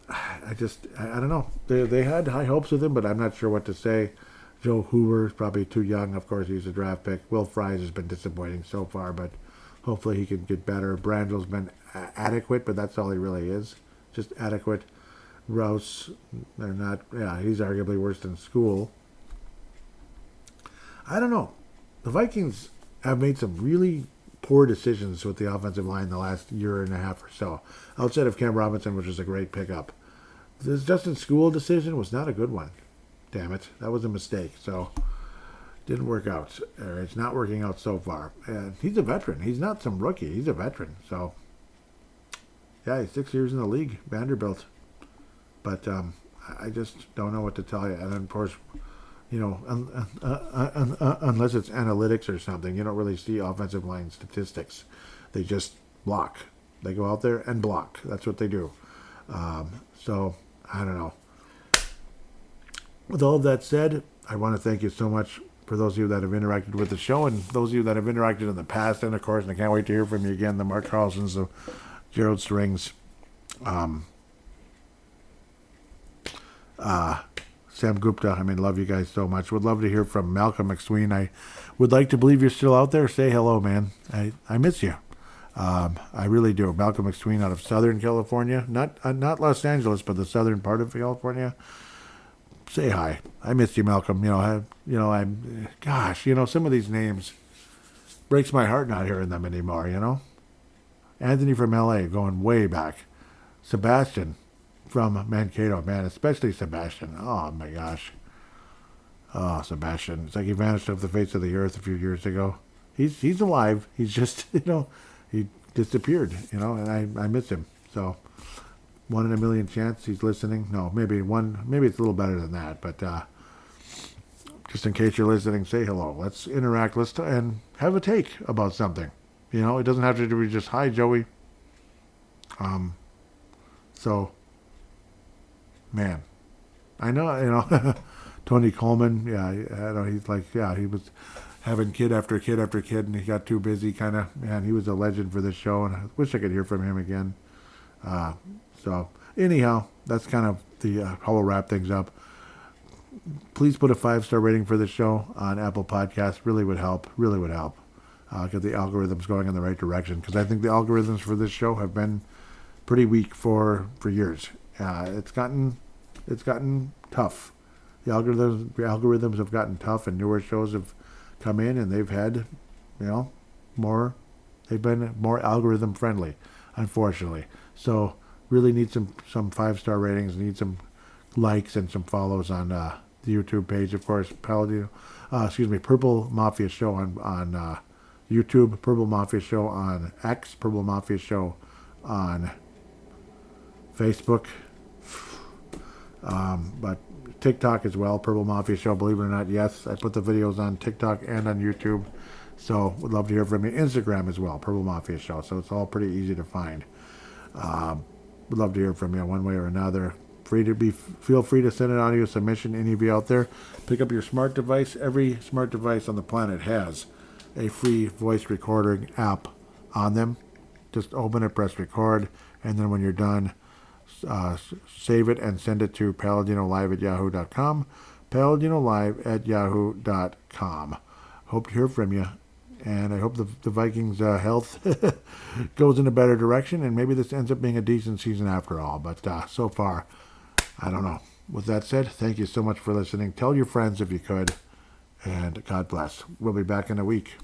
I don't know. They had high hopes with him, but I'm not sure what to say. Joe Hoover is probably too young. Of course, he's a draft pick. Will Fries has been disappointing so far, but hopefully he can get better. Brandel's been adequate, but that's all he really is. Just adequate. Rouse, they're not. Yeah, he's arguably worse than School. I don't know. The Vikings have made some really poor decisions with the offensive line the last year and a half or so. Outside of Cam Robinson, which was a great pickup. This Justin School decision was not a good one. Damn it. That was a mistake. So, didn't work out. Or it's not working out so far. And he's a veteran. He's not some rookie. He's a veteran. So, yeah, he's 6 years in the league. Vanderbilt. But I just don't know what to tell you. And of course, unless it's analytics or something, you don't really see offensive line statistics. They just block. They go out there and block. That's what they do. So, I don't know. With all of that said, I want to thank you so much for those of you that have interacted with the show, and those of you that have interacted in the past. And, of course, I can't wait to hear from you again, the Mark Carlsons, the Gerald Strings, Sam Gupta. Love you guys so much. Would love to hear from Malcolm McSween. I would like to believe you're still out there. Say hello, man. I miss you. I really do. Malcolm McSween out of Southern California, not Los Angeles, but the southern part of California. Say hi. I miss you, Malcolm. Some of these names breaks my heart not hearing them anymore. Anthony from L.A. going way back. Sebastian from Mankato, man, especially Sebastian. Oh my gosh. Oh, Sebastian. It's like he vanished off the face of the earth a few years ago. He's alive. He's just, he disappeared, and I miss him. So, 1 in a million chance he's listening. No, maybe it's a little better than that, but just in case you're listening, say hello. Let's interact. And have a take about something. It doesn't have to be just, hi, Joey. So, man, I know, Tony Coleman, yeah, I know he's like, yeah, he was having kid after kid after kid, and he got too busy, kind of, man, he was a legend for this show, and I wish I could hear from him again. So, anyhow, that's kind of how we'll wrap things up. Please put a 5-star rating for the show on Apple Podcasts. Really would help. Get the algorithms going in the right direction, because I think the algorithms for this show have been pretty weak for years. It's gotten tough. The algorithms have gotten tough, and newer shows have come in, and they've had, they've been more algorithm friendly, unfortunately. So really need some 5-star ratings, need some likes and some follows on the YouTube page, of course. Purple Mafia Show on YouTube, Purple Mafia Show on X, Purple Mafia Show on Facebook, but TikTok as well, Purple Mafia Show, believe it or not. Yes, I put the videos on TikTok and on YouTube, so would love to hear from you. Instagram as well, Purple Mafia Show, so it's all pretty easy to find. Would love to hear from you one way or another. Feel free to send an audio submission, any of you out there. Pick up your smart device. Every smart device on the planet has a free voice recording app on them. Just open it, press record, and then when you're done, save it and send it to paladinolive@yahoo.com. paladinolive@yahoo.com. Hope to hear from you and I hope the Vikings' health goes in a better direction, and maybe this ends up being a decent season after all. But so far, I don't know. With that said, thank you so much for listening. Tell your friends if you could, and God bless. We'll be back in a week.